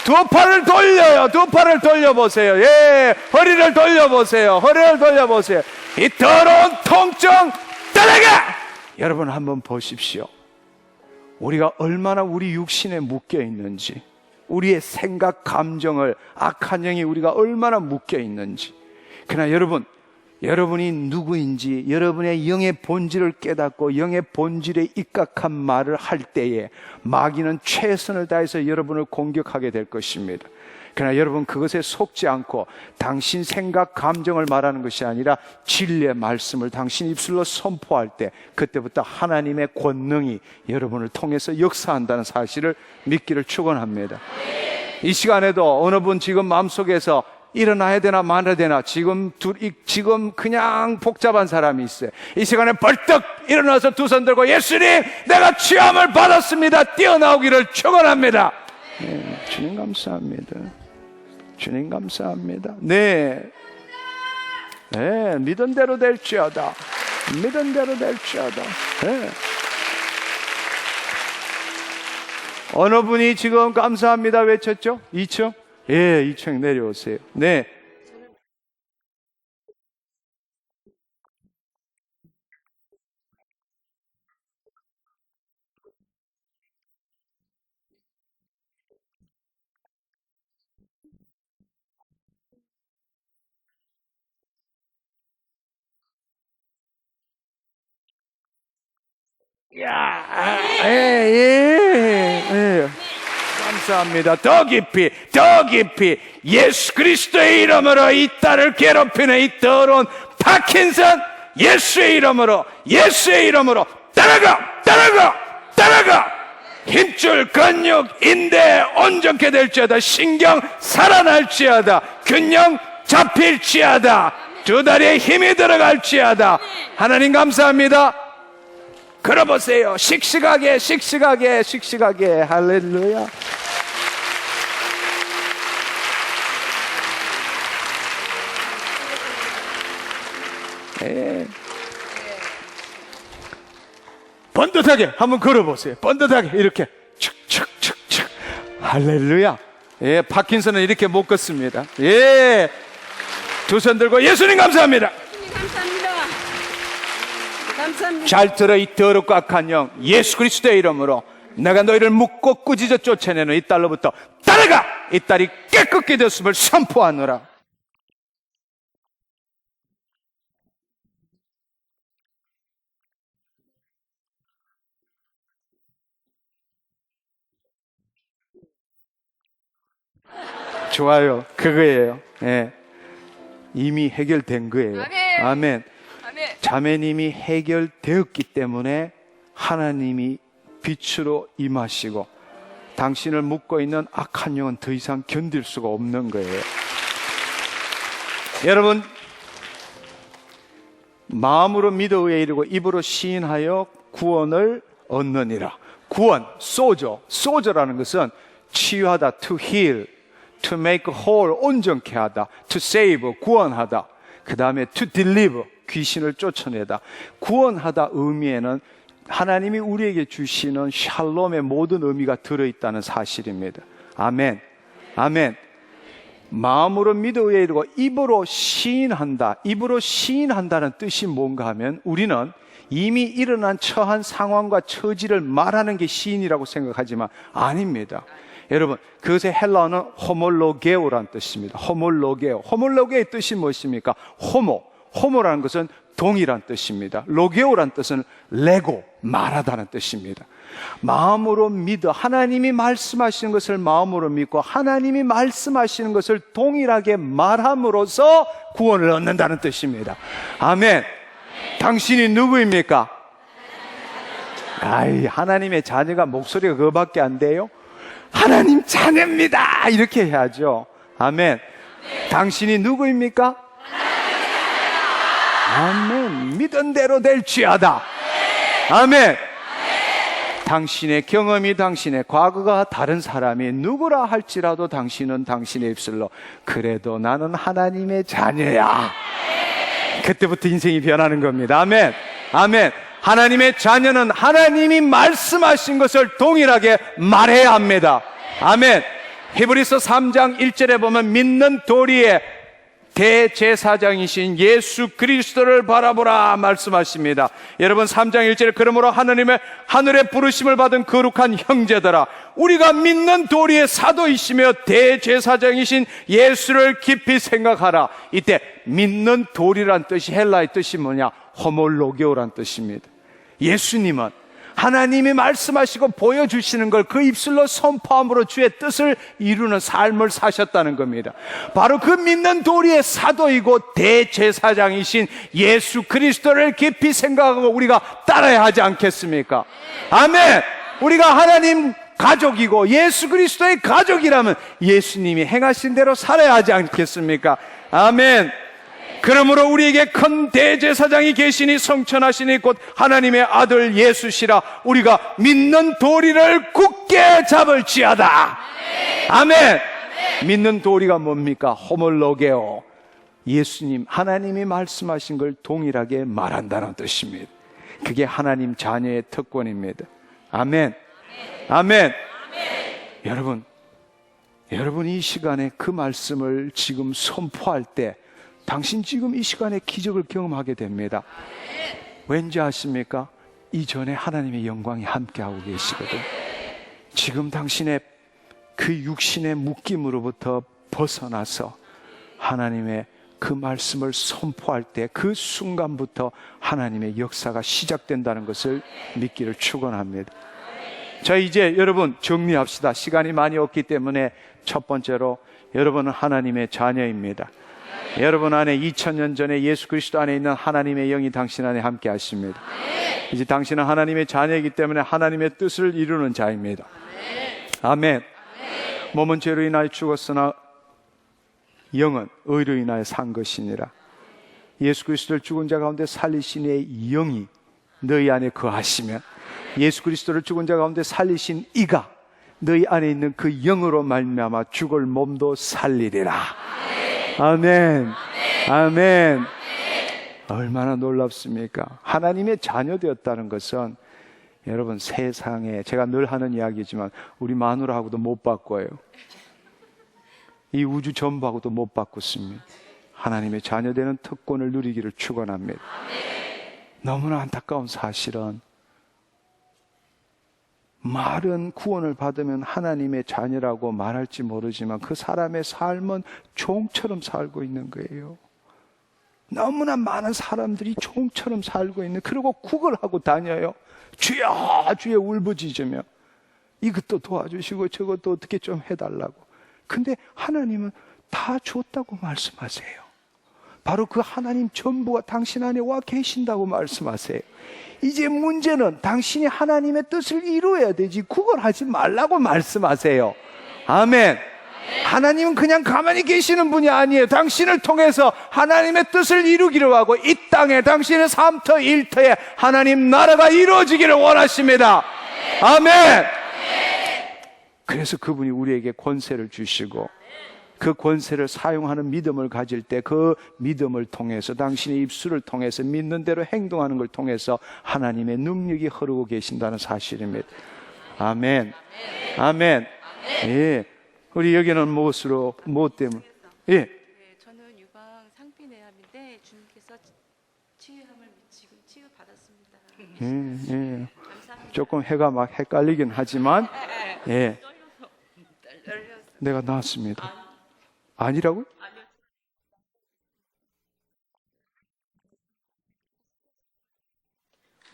Speaker 2: 두 팔을 돌려요. 두 팔을 돌려보세요. 예, 허리를 돌려보세요. 허리를 돌려보세요. 이 더러운 통증 떠나가! 여러분 한번 보십시오. 우리가 얼마나 우리 육신에 묶여 있는지, 우리의 생각, 감정을, 악한 영이 우리가 얼마나 묶여 있는지. 그러나 여러분이 누구인지, 여러분의 영의 본질을 깨닫고 영의 본질에 입각한 말을 할 때에 마귀는 최선을 다해서 여러분을 공격하게 될 것입니다. 그러나 여러분 그것에 속지 않고 당신 생각, 감정을 말하는 것이 아니라 진리의 말씀을 당신 입술로 선포할 때 그때부터 하나님의 권능이 여러분을 통해서 역사한다는 사실을 믿기를 축원합니다. 이 시간에도 어느 분 지금 마음속에서 일어나야 되나 말아야 되나 지금 그냥 복잡한 사람이 있어요. 이 시간에 벌떡 일어나서 두 손 들고 예수님, 내가 취함을 받았습니다. 뛰어나오기를 축원합니다. 네, 주님 감사합니다. 주님 감사합니다. 네, 믿은 대로 될지어다. 믿은 대로 될지어다. 네. 어느 분이 지금 감사합니다 외쳤죠? 2층? 예, 2층 내려오세요. 네. 예. 감사합니다. 더 깊이, 더 깊이 예수 그리스도의 이름으로 이 딸을 괴롭히는 이 더러운 파킨슨 예수의 이름으로 따라가 힘줄, 근육, 인대 온전케 될지어다. 신경 살아날지어다. 균형 잡힐지어다. 두 다리에 힘이 들어갈지어다. 하나님 감사합니다. 걸어보세요. 씩씩하게 할렐루야. 네. 번듯하게 한번 걸어보세요. 번듯하게 이렇게 축축축축 할렐루야. 예, 파킨슨은 이렇게 못 걷습니다. 예, 두 손 들고 예수님 감사합니다.
Speaker 3: 감사합니다.
Speaker 2: 잘 들어. 이 더럽고 악한 영 예수 그리스도의 이름으로 내가 너희를 묶고 꾸짖어 쫓아내는 이 딸로부터 따라가. 이 딸이 깨끗게 되었음을 선포하노라. 좋아요. 그거예요. 예. 이미 해결된 거예요. 아멘. 자매님이 해결되었기 때문에 하나님이 빛으로 임하시고 당신을 묶고 있는 악한 영은 더 이상 견딜 수가 없는 거예요. 여러분, 마음으로 믿어 의에 이르고 입으로 시인하여 구원을 얻느니라. 구원, 소저라는 것은 치유하다, to heal, to make whole, 온전케 하다, to save, 구원하다. 그 다음에 to deliver, 귀신을 쫓아내다. 구원하다 의미에는 하나님이 우리에게 주시는 샬롬의 모든 의미가 들어있다는 사실입니다. 아멘. 아멘. 마음으로 믿어 의에 이르고 입으로 시인한다. 입으로 시인한다는 뜻이 뭔가 하면 우리는 이미 일어난 처한 상황과 처지를 말하는 게 시인이라고 생각하지만 아닙니다. 여러분, 그것의 헬라어는 호몰로게오라는 뜻입니다. 호몰로게오의 뜻이 무엇입니까? 호모라는 것은 동일한 뜻입니다. 로게오라는 뜻은 레고, 말하다는 뜻입니다. 마음으로 믿어 하나님이 말씀하시는 것을 마음으로 믿고 하나님이 말씀하시는 것을 동일하게 말함으로써 구원을 얻는다는 뜻입니다. 아멘. 당신이 누구입니까? 아이, 하나님의 자녀가 목소리가 그거밖에 안 돼요? 하나님 자녀입니다. 이렇게 해야죠. 아멘. 당신이 누구입니까? 아멘. 믿은 대로 될지어다. 아멘. 당신의 경험이 당신의 과거가 다른 사람이 누구라 할지라도 당신은 당신의 입술로 그래도 나는 하나님의 자녀야. 그때부터 인생이 변하는 겁니다. 아멘. 아멘. 하나님의 자녀는 하나님이 말씀하신 것을 동일하게 말해야 합니다. 아멘. 히브리서 3장 1절에 보면 믿는 도리에 대제사장이신 예수 그리스도를 바라보라 말씀하십니다. 여러분 3장 1절에 그러므로 하나님의 하늘의 부르심을 받은 거룩한 형제들아 우리가 믿는 도리의 사도이시며 대제사장이신 예수를 깊이 생각하라. 이때 믿는 도리란 뜻이 헬라의 뜻이 뭐냐? 호몰로게오란 뜻입니다. 예수님은 하나님이 말씀하시고 보여주시는 걸 그 입술로 선포함으로 주의 뜻을 이루는 삶을 사셨다는 겁니다. 바로 그 믿는 도리의 사도이고 대제사장이신 예수 그리스도를 깊이 생각하고 우리가 따라야 하지 않겠습니까? 아멘. 우리가 하나님 가족이고 예수 그리스도의 가족이라면 예수님이 행하신 대로 살아야 하지 않겠습니까? 아멘. 그러므로 우리에게 큰 대제사장이 계시니 성천하시니 곧 하나님의 아들 예수시라. 우리가 믿는 도리를 굳게 잡을지어다. 아멘. 믿는 도리가 뭡니까? 호몰로게오. 예수님, 하나님이 말씀하신 걸 동일하게 말한다는 뜻입니다. 그게 하나님 자녀의 특권입니다. 아멘. 아멘. 여러분 이 시간에 그 말씀을 지금 선포할 때 당신 지금 이 시간에 기적을 경험하게 됩니다. 왠지 아십니까? 이전에 하나님의 영광이 함께하고 계시거든. 지금 당신의 그 육신의 묶임으로부터 벗어나서 하나님의 그 말씀을 선포할 때 그 순간부터 하나님의 역사가 시작된다는 것을 믿기를 축원합니다. 자, 이제 여러분 정리합시다. 시간이 많이 없기 때문에 첫 번째로 여러분은 하나님의 자녀입니다. 여러분 안에 2000년 전에 예수 그리스도 안에 있는 하나님의 영이 당신 안에 함께 하십니다. 이제 당신은 하나님의 자녀이기 때문에 하나님의 뜻을 이루는 자입니다. 아멘. 몸은 죄로 인하여 죽었으나 영은 의로 인하여 산 것이니라. 예수 그리스도를 죽은 자 가운데 살리신 이의 영이 너희 안에 거하시면 예수 그리스도를 죽은 자 가운데 살리신 이가 너희 안에 있는 그 영으로 말미암아 죽을 몸도 살리리라. 아멘. 아멘. 얼마나 놀랍습니까? 하나님의 자녀 되었다는 것은 여러분 세상에 제가 늘 하는 이야기지만 우리 마누라하고도 못 바꿔요. 이 우주 전부하고도 못 바꿨습니다. 하나님의 자녀 되는 특권을 누리기를 축원합니다. 너무나 안타까운 사실은 말은 구원을 받으면 하나님의 자녀라고 말할지 모르지만 그 사람의 삶은 종처럼 살고 있는 거예요. 너무나 많은 사람들이 종처럼 살고 있는, 그리고 구걸하고 다녀요. 주여 주여 울부짖으며 이것도 도와주시고 저것도 어떻게 좀 해달라고. 근데 하나님은 다 줬다고 말씀하세요. 바로 그 하나님 전부가 당신 안에 와 계신다고 말씀하세요. 이제 문제는 당신이 하나님의 뜻을 이루어야 되지 구걸하지 말라고 말씀하세요. 아멘. 하나님은 그냥 가만히 계시는 분이 아니에요. 당신을 통해서 하나님의 뜻을 이루기를 하고 이 땅에 당신의 삶터 일터에 하나님 나라가 이루어지기를 원하십니다. 아멘. 그래서 그분이 우리에게 권세를 주시고 그 권세를 사용하는 믿음을 가질 때 그 믿음을 통해서 당신의 입술을 통해서 믿는 대로 행동하는 걸 통해서 하나님의 능력이 흐르고 계신다는 사실입니다. 아멘. 아멘. 예. 우리 여기는 무엇으로, 무엇 때문에? 예.
Speaker 5: 네, 저는 유방 상피내암인데 주님께서 치유함을 지금 치유받았습니다.
Speaker 2: 예. 조금 해가 막 헷갈리긴 하지만 예. 내가 나았습니다. 아니라고요?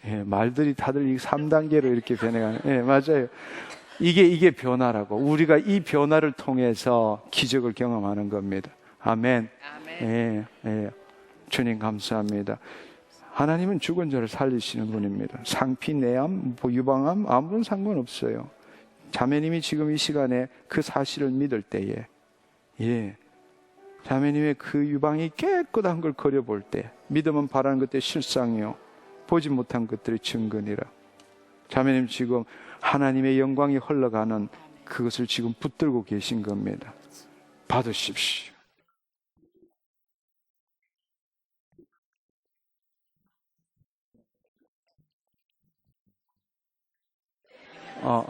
Speaker 1: 예, 말들이 다들 이 3단계로 이렇게 변해가는, 예, 맞아요. 이게 변화라고. 우리가 이 변화를 통해서 기적을 경험하는 겁니다. 아멘. 예, 예. 주님 감사합니다. 하나님은 죽은 자를 살리시는 분입니다. 상피, 내암, 유방암 아무런 상관없어요. 자매님이 지금 이 시간에 그 사실을 믿을 때에, 예, 자매님의 그 유방이 깨끗한 걸 그려볼 때, 믿음은 바라는 것들이 실상이요 보지 못한 것들이 증거니라. 자매님 지금 하나님의 영광이 흘러가는 그것을 지금 붙들고 계신 겁니다. 받으십시오.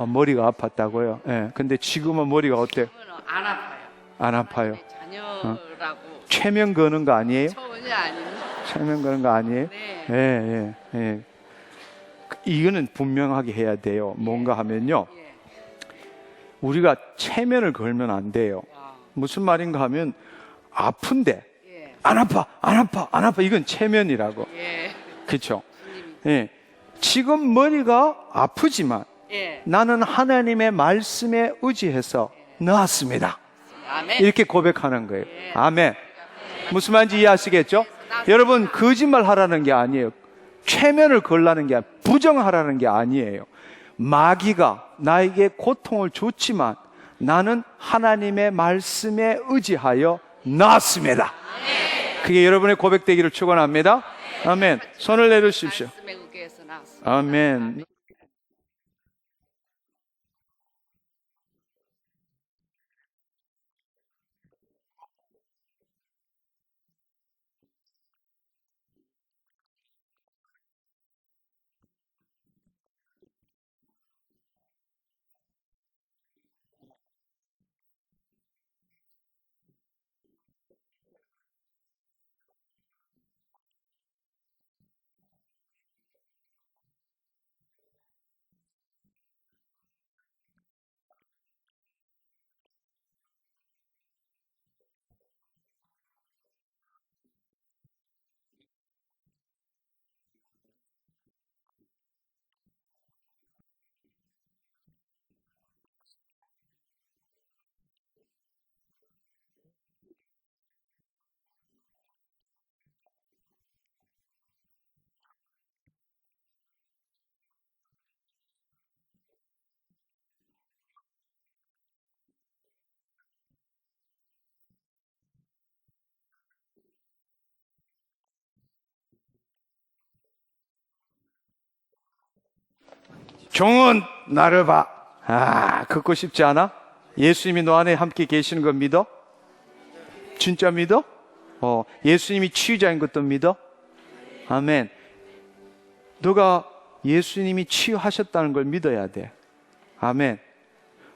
Speaker 1: 머리가 아팠다고요? 예. 근데 지금은 머리가 어때요?
Speaker 5: 안 아파요.
Speaker 1: 안 아파요.
Speaker 5: 자녀라고
Speaker 1: 최면 거는 거 아니에요?
Speaker 5: 전혀 아닙니다.
Speaker 1: 최면 거는 거 아니에요?
Speaker 5: 네.
Speaker 1: 예, 예, 예. 이거는 분명하게 해야 돼요. 뭔가 하면요.
Speaker 5: 예.
Speaker 1: 우리가 체면을 걸면 안 돼요. 무슨 말인가 하면 아픈데
Speaker 5: 예.
Speaker 1: 안 아파, 안 아파, 안 아파. 이건 체면이라고.
Speaker 5: 예.
Speaker 1: 그렇죠? 예. 지금 머리가 아프지만
Speaker 5: 예.
Speaker 1: 나는 하나님의 말씀에 의지해서 나았습니다.
Speaker 5: 아멘.
Speaker 1: 이렇게 고백하는 거예요. 아멘. 무슨 말인지 이해하시겠죠? 여러분, 거짓말 하라는 게 아니에요. 최면을 걸라는 게 아니에요. 부정하라는 게 아니에요. 마귀가 나에게 고통을 줬지만 나는 하나님의 말씀에 의지하여 나았습니다. 그게 여러분의 고백되기를 축원합니다. 아멘. 손을 내려주십시오.
Speaker 5: 말씀의 의기에서 나왔어요.
Speaker 1: 아멘. 종은 나를 봐. 걷고 싶지 않아? 예수님이 너 안에 함께 계시는 거 믿어? 진짜 믿어? 예수님이 치유자인 것도 믿어? 아멘. 너가 예수님이 치유하셨다는 걸 믿어야 돼. 아멘.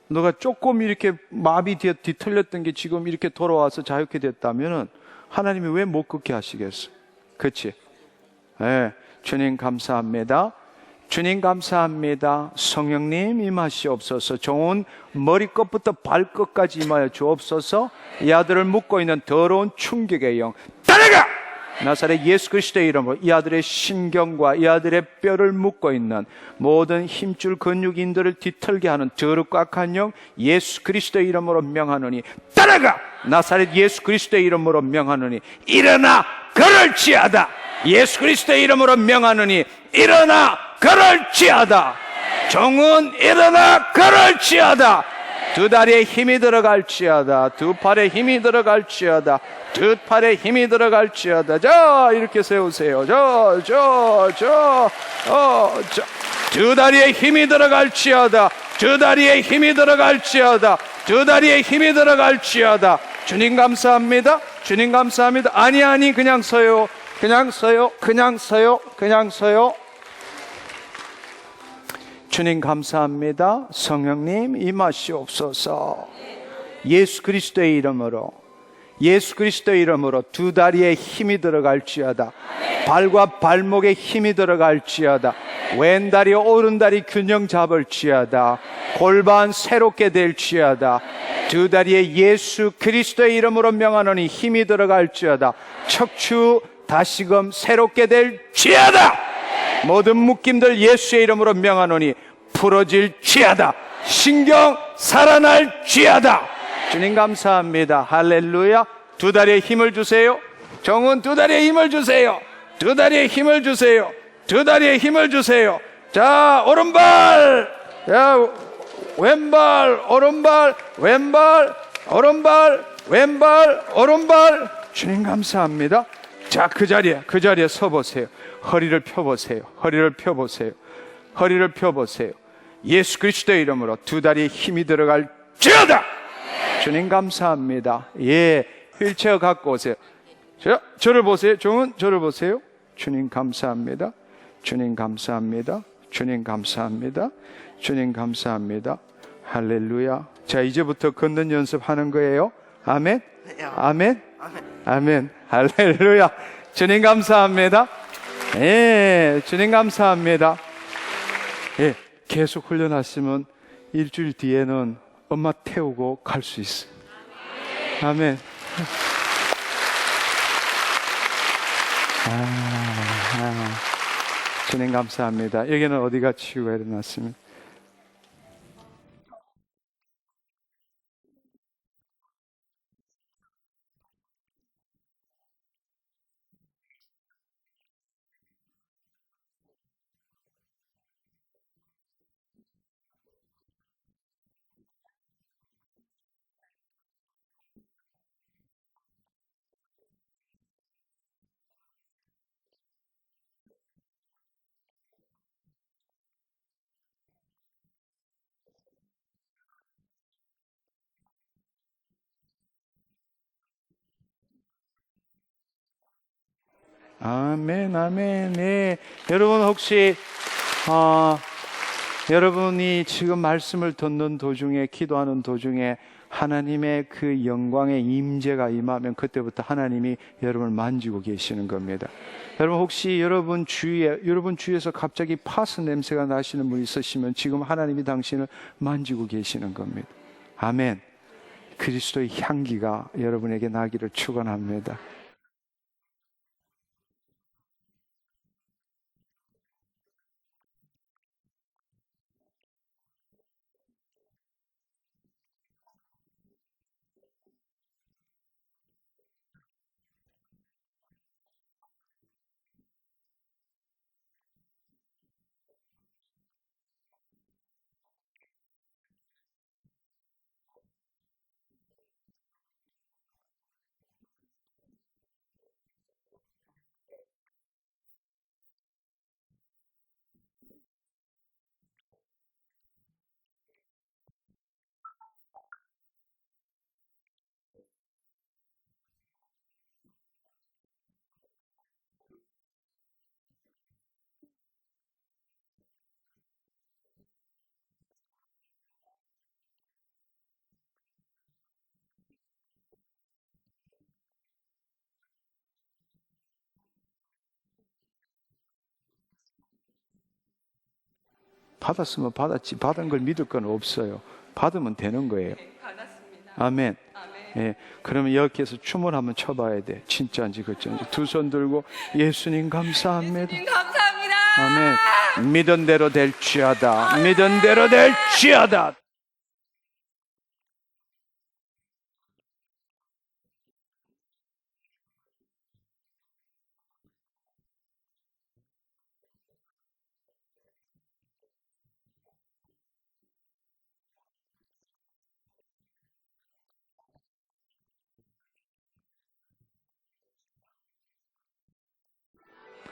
Speaker 1: 너가 조금 이렇게 마비 뒤틀렸던 게 지금 이렇게 돌아와서 자유케 됐다면은 하나님이 왜 못 걷게 하시겠어? 그렇지? 네. 주님 감사합니다. 주님 감사합니다. 성령님 임하시옵소서. 종은 머리끝부터 발끝까지 임하여 주옵소서. 이 아들을 묶고 있는 더러운 충격의 영 따라가! 나사렛 예수 그리스도의 이름으로 이 아들의 신경과 이 아들의 뼈를 묶고 있는 모든 힘줄 근육인들을 뒤틀게 하는 더럽고 악한 영 예수 그리스도의 이름으로 명하노니 따라가! 나사렛 예수 그리스도의 이름으로 명하노니 일어나 걸을지어다. 예수 그리스도의 이름으로 명하노니 일어나 걸을지어다. 종은 일어나 걸을지어다. 두 다리에 힘이 들어갈지어다. 두 팔에 힘이 들어갈지어다. 두 팔에 힘이 들어갈지어다. 자, 이렇게 세우세요. 두 다리에 힘이 들어갈지어다. 두 다리에 힘이 들어갈지어다. 두 다리에 힘이 들어갈지어다. 주님 감사합니다. 주님 감사합니다. 아니, 그냥 서요. 그냥 서요. 그냥 서요. 그냥 서요. 주님 감사합니다. 성령님 임하시옵소서. 예수 그리스도의 이름으로 예수 그리스도의 이름으로 두 다리에 힘이 들어갈지어다. 발과 발목에 힘이 들어갈지어다. 왼다리 오른다리 균형 잡을지어다. 골반 새롭게 될지어다. 두 다리에 예수 그리스도의 이름으로 명하노니 힘이 들어갈지어다. 척추 다시금 새롭게 될지어다.
Speaker 2: 모든 묶임들 예수의 이름으로 명하노니 풀어질지어다. 신경 살아날지어다. 주님 감사합니다. 할렐루야. 두 다리에 힘을 주세요. 정은 두 다리에 힘을 주세요. 두 다리에 힘을 주세요. 두 다리에 힘을 주세요. 자, 오른발, 자, 왼발, 오른발, 왼발, 오른발, 왼발, 오른발. 주님 감사합니다. 자, 그 자리에 서보세요. 허리를 펴보세요. 허리를 펴보세요. 허리를 펴보세요. 예수 그리스도의 이름으로 두 다리에 힘이 들어갈지어다. 주님 감사합니다. 예, 휠체어 갖고 오세요. 자, 저를 보세요. 종은 저를 보세요. 주님 감사합니다. 주님 감사합니다. 주님 감사합니다. 주님 감사합니다. 할렐루야. 자, 이제부터 걷는 연습하는 거예요. 아멘. 아멘. 아멘. 할렐루야. 주님 감사합니다. 예, 주님 감사합니다. 예, 계속 훈련하시면 일주일 뒤에는 엄마 태우고 갈 수 있어요. 아멘. 주님 감사합니다. 여기는 어디가 치유가 일어났습니다. 아멘, 아멘. 네. 여러분 혹시 여러분이 지금 말씀을 듣는 도중에, 기도하는 도중에 하나님의 그 영광의 임재가 임하면 그때부터 하나님이 여러분을 만지고 계시는 겁니다. 여러분 혹시 여러분 주위에서 갑자기 파스 냄새가 나시는 분 있으시면 지금 하나님이 당신을 만지고 계시는 겁니다. 아멘. 그리스도의 향기가 여러분에게 나기를 축원합니다. 받았으면 받았지, 받은 걸 믿을 건 없어요. 받으면 되는 거예요. 아멘. 예, 그러면 여기에서 춤을 한번 춰봐야 돼. 진짜인지 그짜인지. 두 손 들고 예수님 감사합니다.
Speaker 5: 예수님 감사합니다.
Speaker 2: 아멘. 믿은 대로 될지어다. 믿은 대로 될지어다.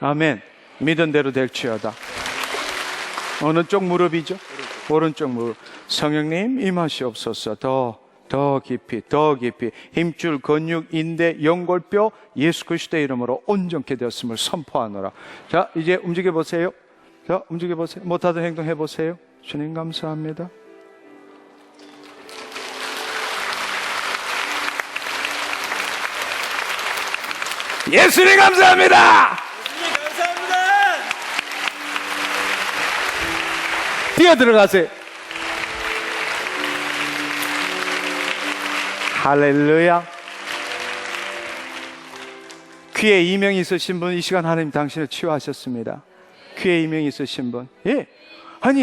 Speaker 2: 아멘. 믿은 대로 될지어다. 어느 쪽 무릎이죠? 오른쪽 무릎. 성령님 임하시옵소서. 더 깊이 힘줄 근육, 인대, 연골뼈 예수 그리스도의 이름으로 온전케 되었음을 선포하노라. 자, 이제 움직여 보세요. 자, 움직여 보세요. 못하던 행동 해보세요. 주님 감사합니다. 예수님 감사합니다. 뛰어 들어가세요. 할렐루야. 귀에 이명이 있으신 분 이 시간 하나님 당신을 치유하셨습니다. 피해 이명이 있으신 분? 예. 아니.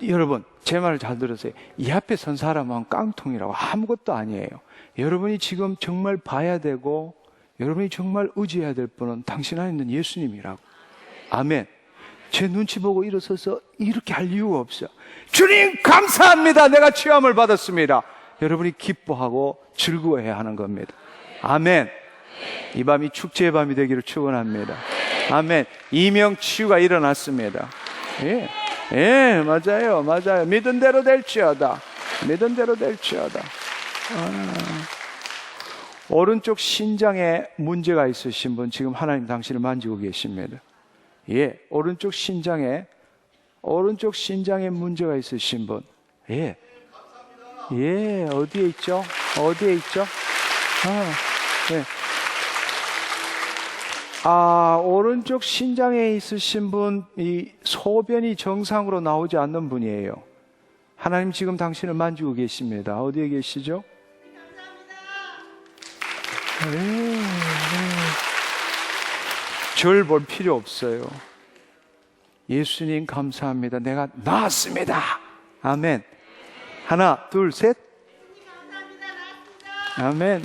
Speaker 2: 여러분, 제 말을 잘 들으세요. 이 앞에 선 사람은 깡통이라고 아무것도 아니에요. 여러분이 지금 정말 봐야 되고, 여러분이 정말 의지해야 될 분은 당신 안에 있는 예수님이라고. 아멘. 제 눈치 보고 일어서서 이렇게 할 이유가 없어요. 주님, 감사합니다. 내가 취함을 받았습니다. 여러분이 기뻐하고 즐거워해야 하는 겁니다. 아멘. 이 밤이 축제의 밤이 되기를 축원합니다. 아멘. 이명 치유가 일어났습니다. 예, 맞아요. 믿은 대로 될지어다. 오른쪽 신장에 문제가 있으신 분, 지금 하나님 당신을 만지고 계십니다. 예, 오른쪽 신장에 문제가 있으신 분. 예, 어디에 있죠? 예. 오른쪽 신장에 있으신 분, 이 소변이 정상으로 나오지 않는 분이에요. 하나님 지금 당신을 만지고 계십니다. 어디에 계시죠? 절 볼 필요 없어요. 예수님 감사합니다. 내가 나았습니다. 아멘. 하나, 둘, 셋. 아멘.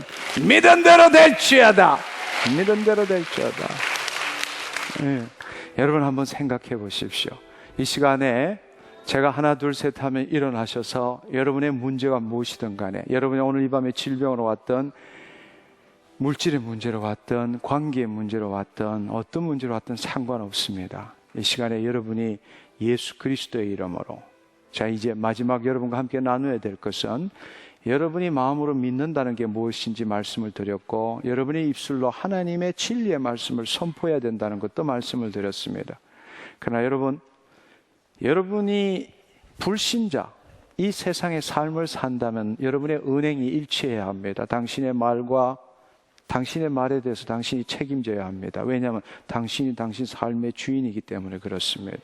Speaker 2: 믿은 대로 될지어다. 예. 여러분 한번 생각해 보십시오. 이 시간에 제가 하나, 둘, 셋 하면 일어나셔서 여러분의 문제가 무엇이든 간에, 여러분이 오늘 이 밤에 질병으로 왔던, 물질의 문제로 왔던, 관계의 문제로 왔던, 어떤 문제로 왔던 상관없습니다. 이 시간에 여러분이 예수 그리스도의 이름으로, 자, 이제 마지막 여러분과 함께 나누어야 될 것은 여러분이 마음으로 믿는다는 게 무엇인지 말씀을 드렸고, 여러분의 입술로 하나님의 진리의 말씀을 선포해야 된다는 것도 말씀을 드렸습니다. 그러나 여러분이 불신자, 이 세상의 삶을 산다면 여러분의 은행이 일치해야 합니다. 당신의 말에 대해서 당신이 책임져야 합니다. 왜냐하면 당신이 당신 삶의 주인이기 때문에 그렇습니다.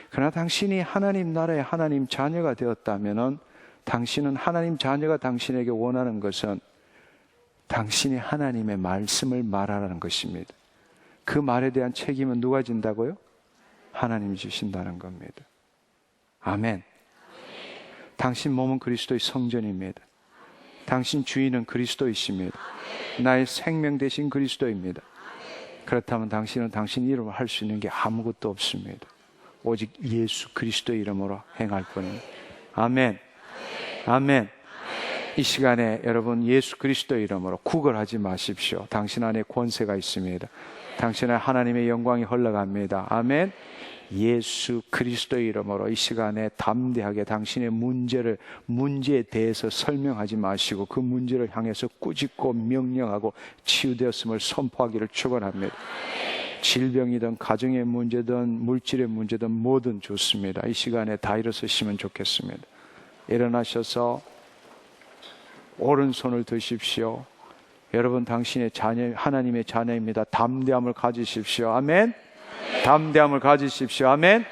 Speaker 2: 그러나 당신이 하나님 나라의 하나님 자녀가 되었다면 당신은 하나님 자녀가 당신에게 원하는 것은 당신이 하나님의 말씀을 말하라는 것입니다. 그 말에 대한 책임은 누가 진다고요? 하나님이 주신다는 겁니다. 아멘. 당신 몸은 그리스도의 성전입니다. 당신 주인은 그리스도이십니다. 나의 생명 되신 그리스도입니다. 그렇다면 당신은 당신 이름으로 할 수 있는 게 아무것도 없습니다. 오직 예수 그리스도의 이름으로 행할 뿐입니다. 아멘. 이 시간에 여러분 예수 그리스도의 이름으로 구걸하지 마십시오. 당신 안에 권세가 있습니다. 당신 안에 하나님의 영광이 흘러갑니다. 아멘. 예수 그리스도의 이름으로 이 시간에 담대하게 당신의 문제에 대해서 설명하지 마시고 그 문제를 향해서 꾸짖고 명령하고 치유되었음을 선포하기를 축원합니다. 질병이든 가정의 문제든 물질의 문제든 뭐든 좋습니다. 이 시간에 다 일어서시면 좋겠습니다. 일어나셔서 오른손을 드십시오. 여러분 당신의 자녀, 하나님의 자녀입니다. 담대함을 가지십시오. 아멘. 담대함을 가지십시오. 아멘.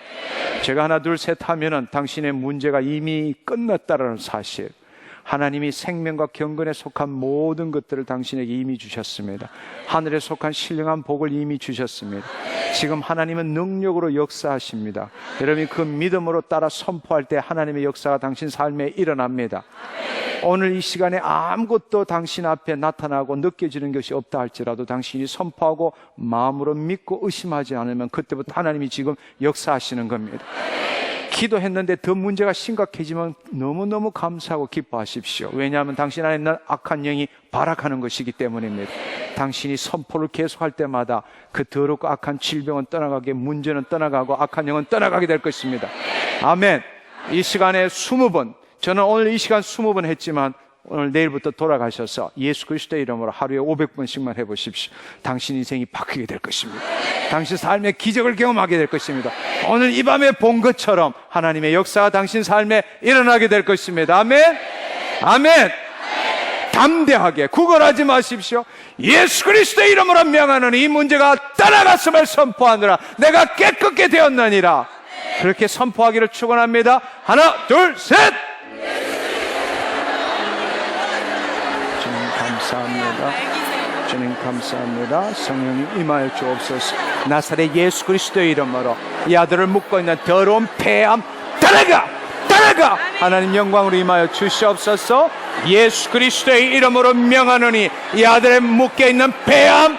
Speaker 2: 제가 하나 둘 셋 하면은 당신의 문제가 이미 끝났다라는 사실, 하나님이 생명과 경건에 속한 모든 것들을 당신에게 이미 주셨습니다. 하늘에 속한 신령한 복을 이미 주셨습니다. 지금 하나님은 능력으로 역사하십니다. 여러분이 그 믿음으로 따라 선포할 때 하나님의 역사가 당신 삶에 일어납니다. 오늘 이 시간에 아무것도 당신 앞에 나타나고 느껴지는 것이 없다 할지라도 당신이 선포하고 마음으로 믿고 의심하지 않으면 그때부터 하나님이 지금 역사하시는 겁니다. 기도했는데 더 문제가 심각해지면 너무너무 감사하고 기뻐하십시오. 왜냐하면 당신 안에 있는 악한 영이 발악하는 것이기 때문입니다. 당신이 선포를 계속할 때마다 그 더럽고 악한 질병은 떠나가게, 문제는 떠나가고 악한 영은 떠나가게 될 것입니다. 아멘. 이 시간에 20번, 저는 오늘 이 시간 20번 했지만 오늘 내일부터 돌아가셔서 예수 그리스도의 이름으로 하루에 500번씩만 해보십시오. 당신 인생이 바뀌게 될 것입니다. 당신 삶의 기적을 경험하게 될 것입니다. 오늘 이 밤에 본 것처럼 하나님의 역사가 당신 삶에 일어나게 될 것입니다. 아멘. 아멘. 담대하게 구걸하지 마십시오. 예수 그리스도의 이름으로 명하는 이 문제가 떠나갔음을 선포하느라 내가 깨끗게 되었느니라. 그렇게 선포하기를 축원합니다. 하나 둘 셋. 주님 감사합니다. 주님 감사합니다. 성령님 임하여 주옵소서. 나사렛 예수 그리스도의 이름으로 이 아들을 묶고 있는 더러운 폐암 떠나가! 떠나가! 하나님 영광으로 임하여 주시옵소서. 예수 그리스도의 이름으로 명하노니 이 아들의 묶여 있는 폐암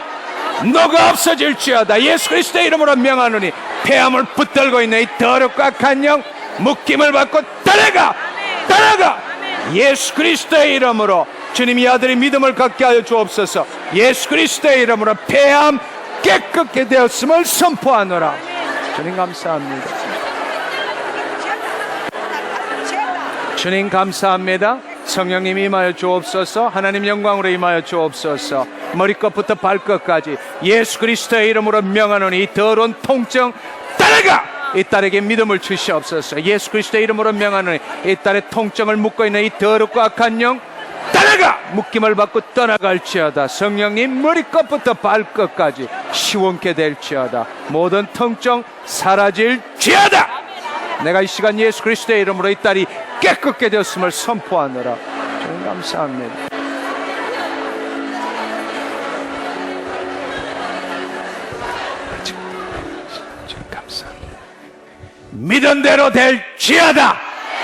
Speaker 2: 너가 없어질지어다. 예수 그리스도의 이름으로 명하노니 폐암을 붙들고 있는 이 더럽고 악한 영 묶임을 받고 떠나가! 떠나가! 예수 그리스도의 이름으로 주님 이 아들의 믿음을 갖게 하여 주옵소서. 예수 그리스도의 이름으로 폐암 깨끗게 되었음을 선포하노라. 주님 감사합니다. 주님 감사합니다. 성령님 임하여 주옵소서. 하나님 영광으로 임하여 주옵소서. 머리끝부터 발끝까지 예수 그리스도의 이름으로 명하노니 이 더러운 통증 떠나가! 이 딸에게 믿음을 주시옵소서. 예수 그리스도의 이름으로 명하노니 이 딸의 통증을 묶고 있는 이 더럽고 악한 영 떠나가! 묶임을 받고 떠나갈지어다. 성령님 머리끝부터 발끝까지 시원케 될지어다. 모든 통증 사라질지어다. 내가 이 시간 예수 그리스도의 이름으로 이 딸이 깨끗게 되었음을 선포하노라. 주님 감사합니다. 주님 감사합니다. 믿은 대로 될지어다.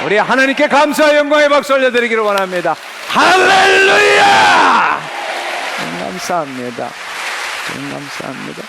Speaker 2: 우리 하나님께 감사와 영광의 박수 올려드리기를 원합니다. 할렐루야! 주님 감사합니다. 주님 감사합니다.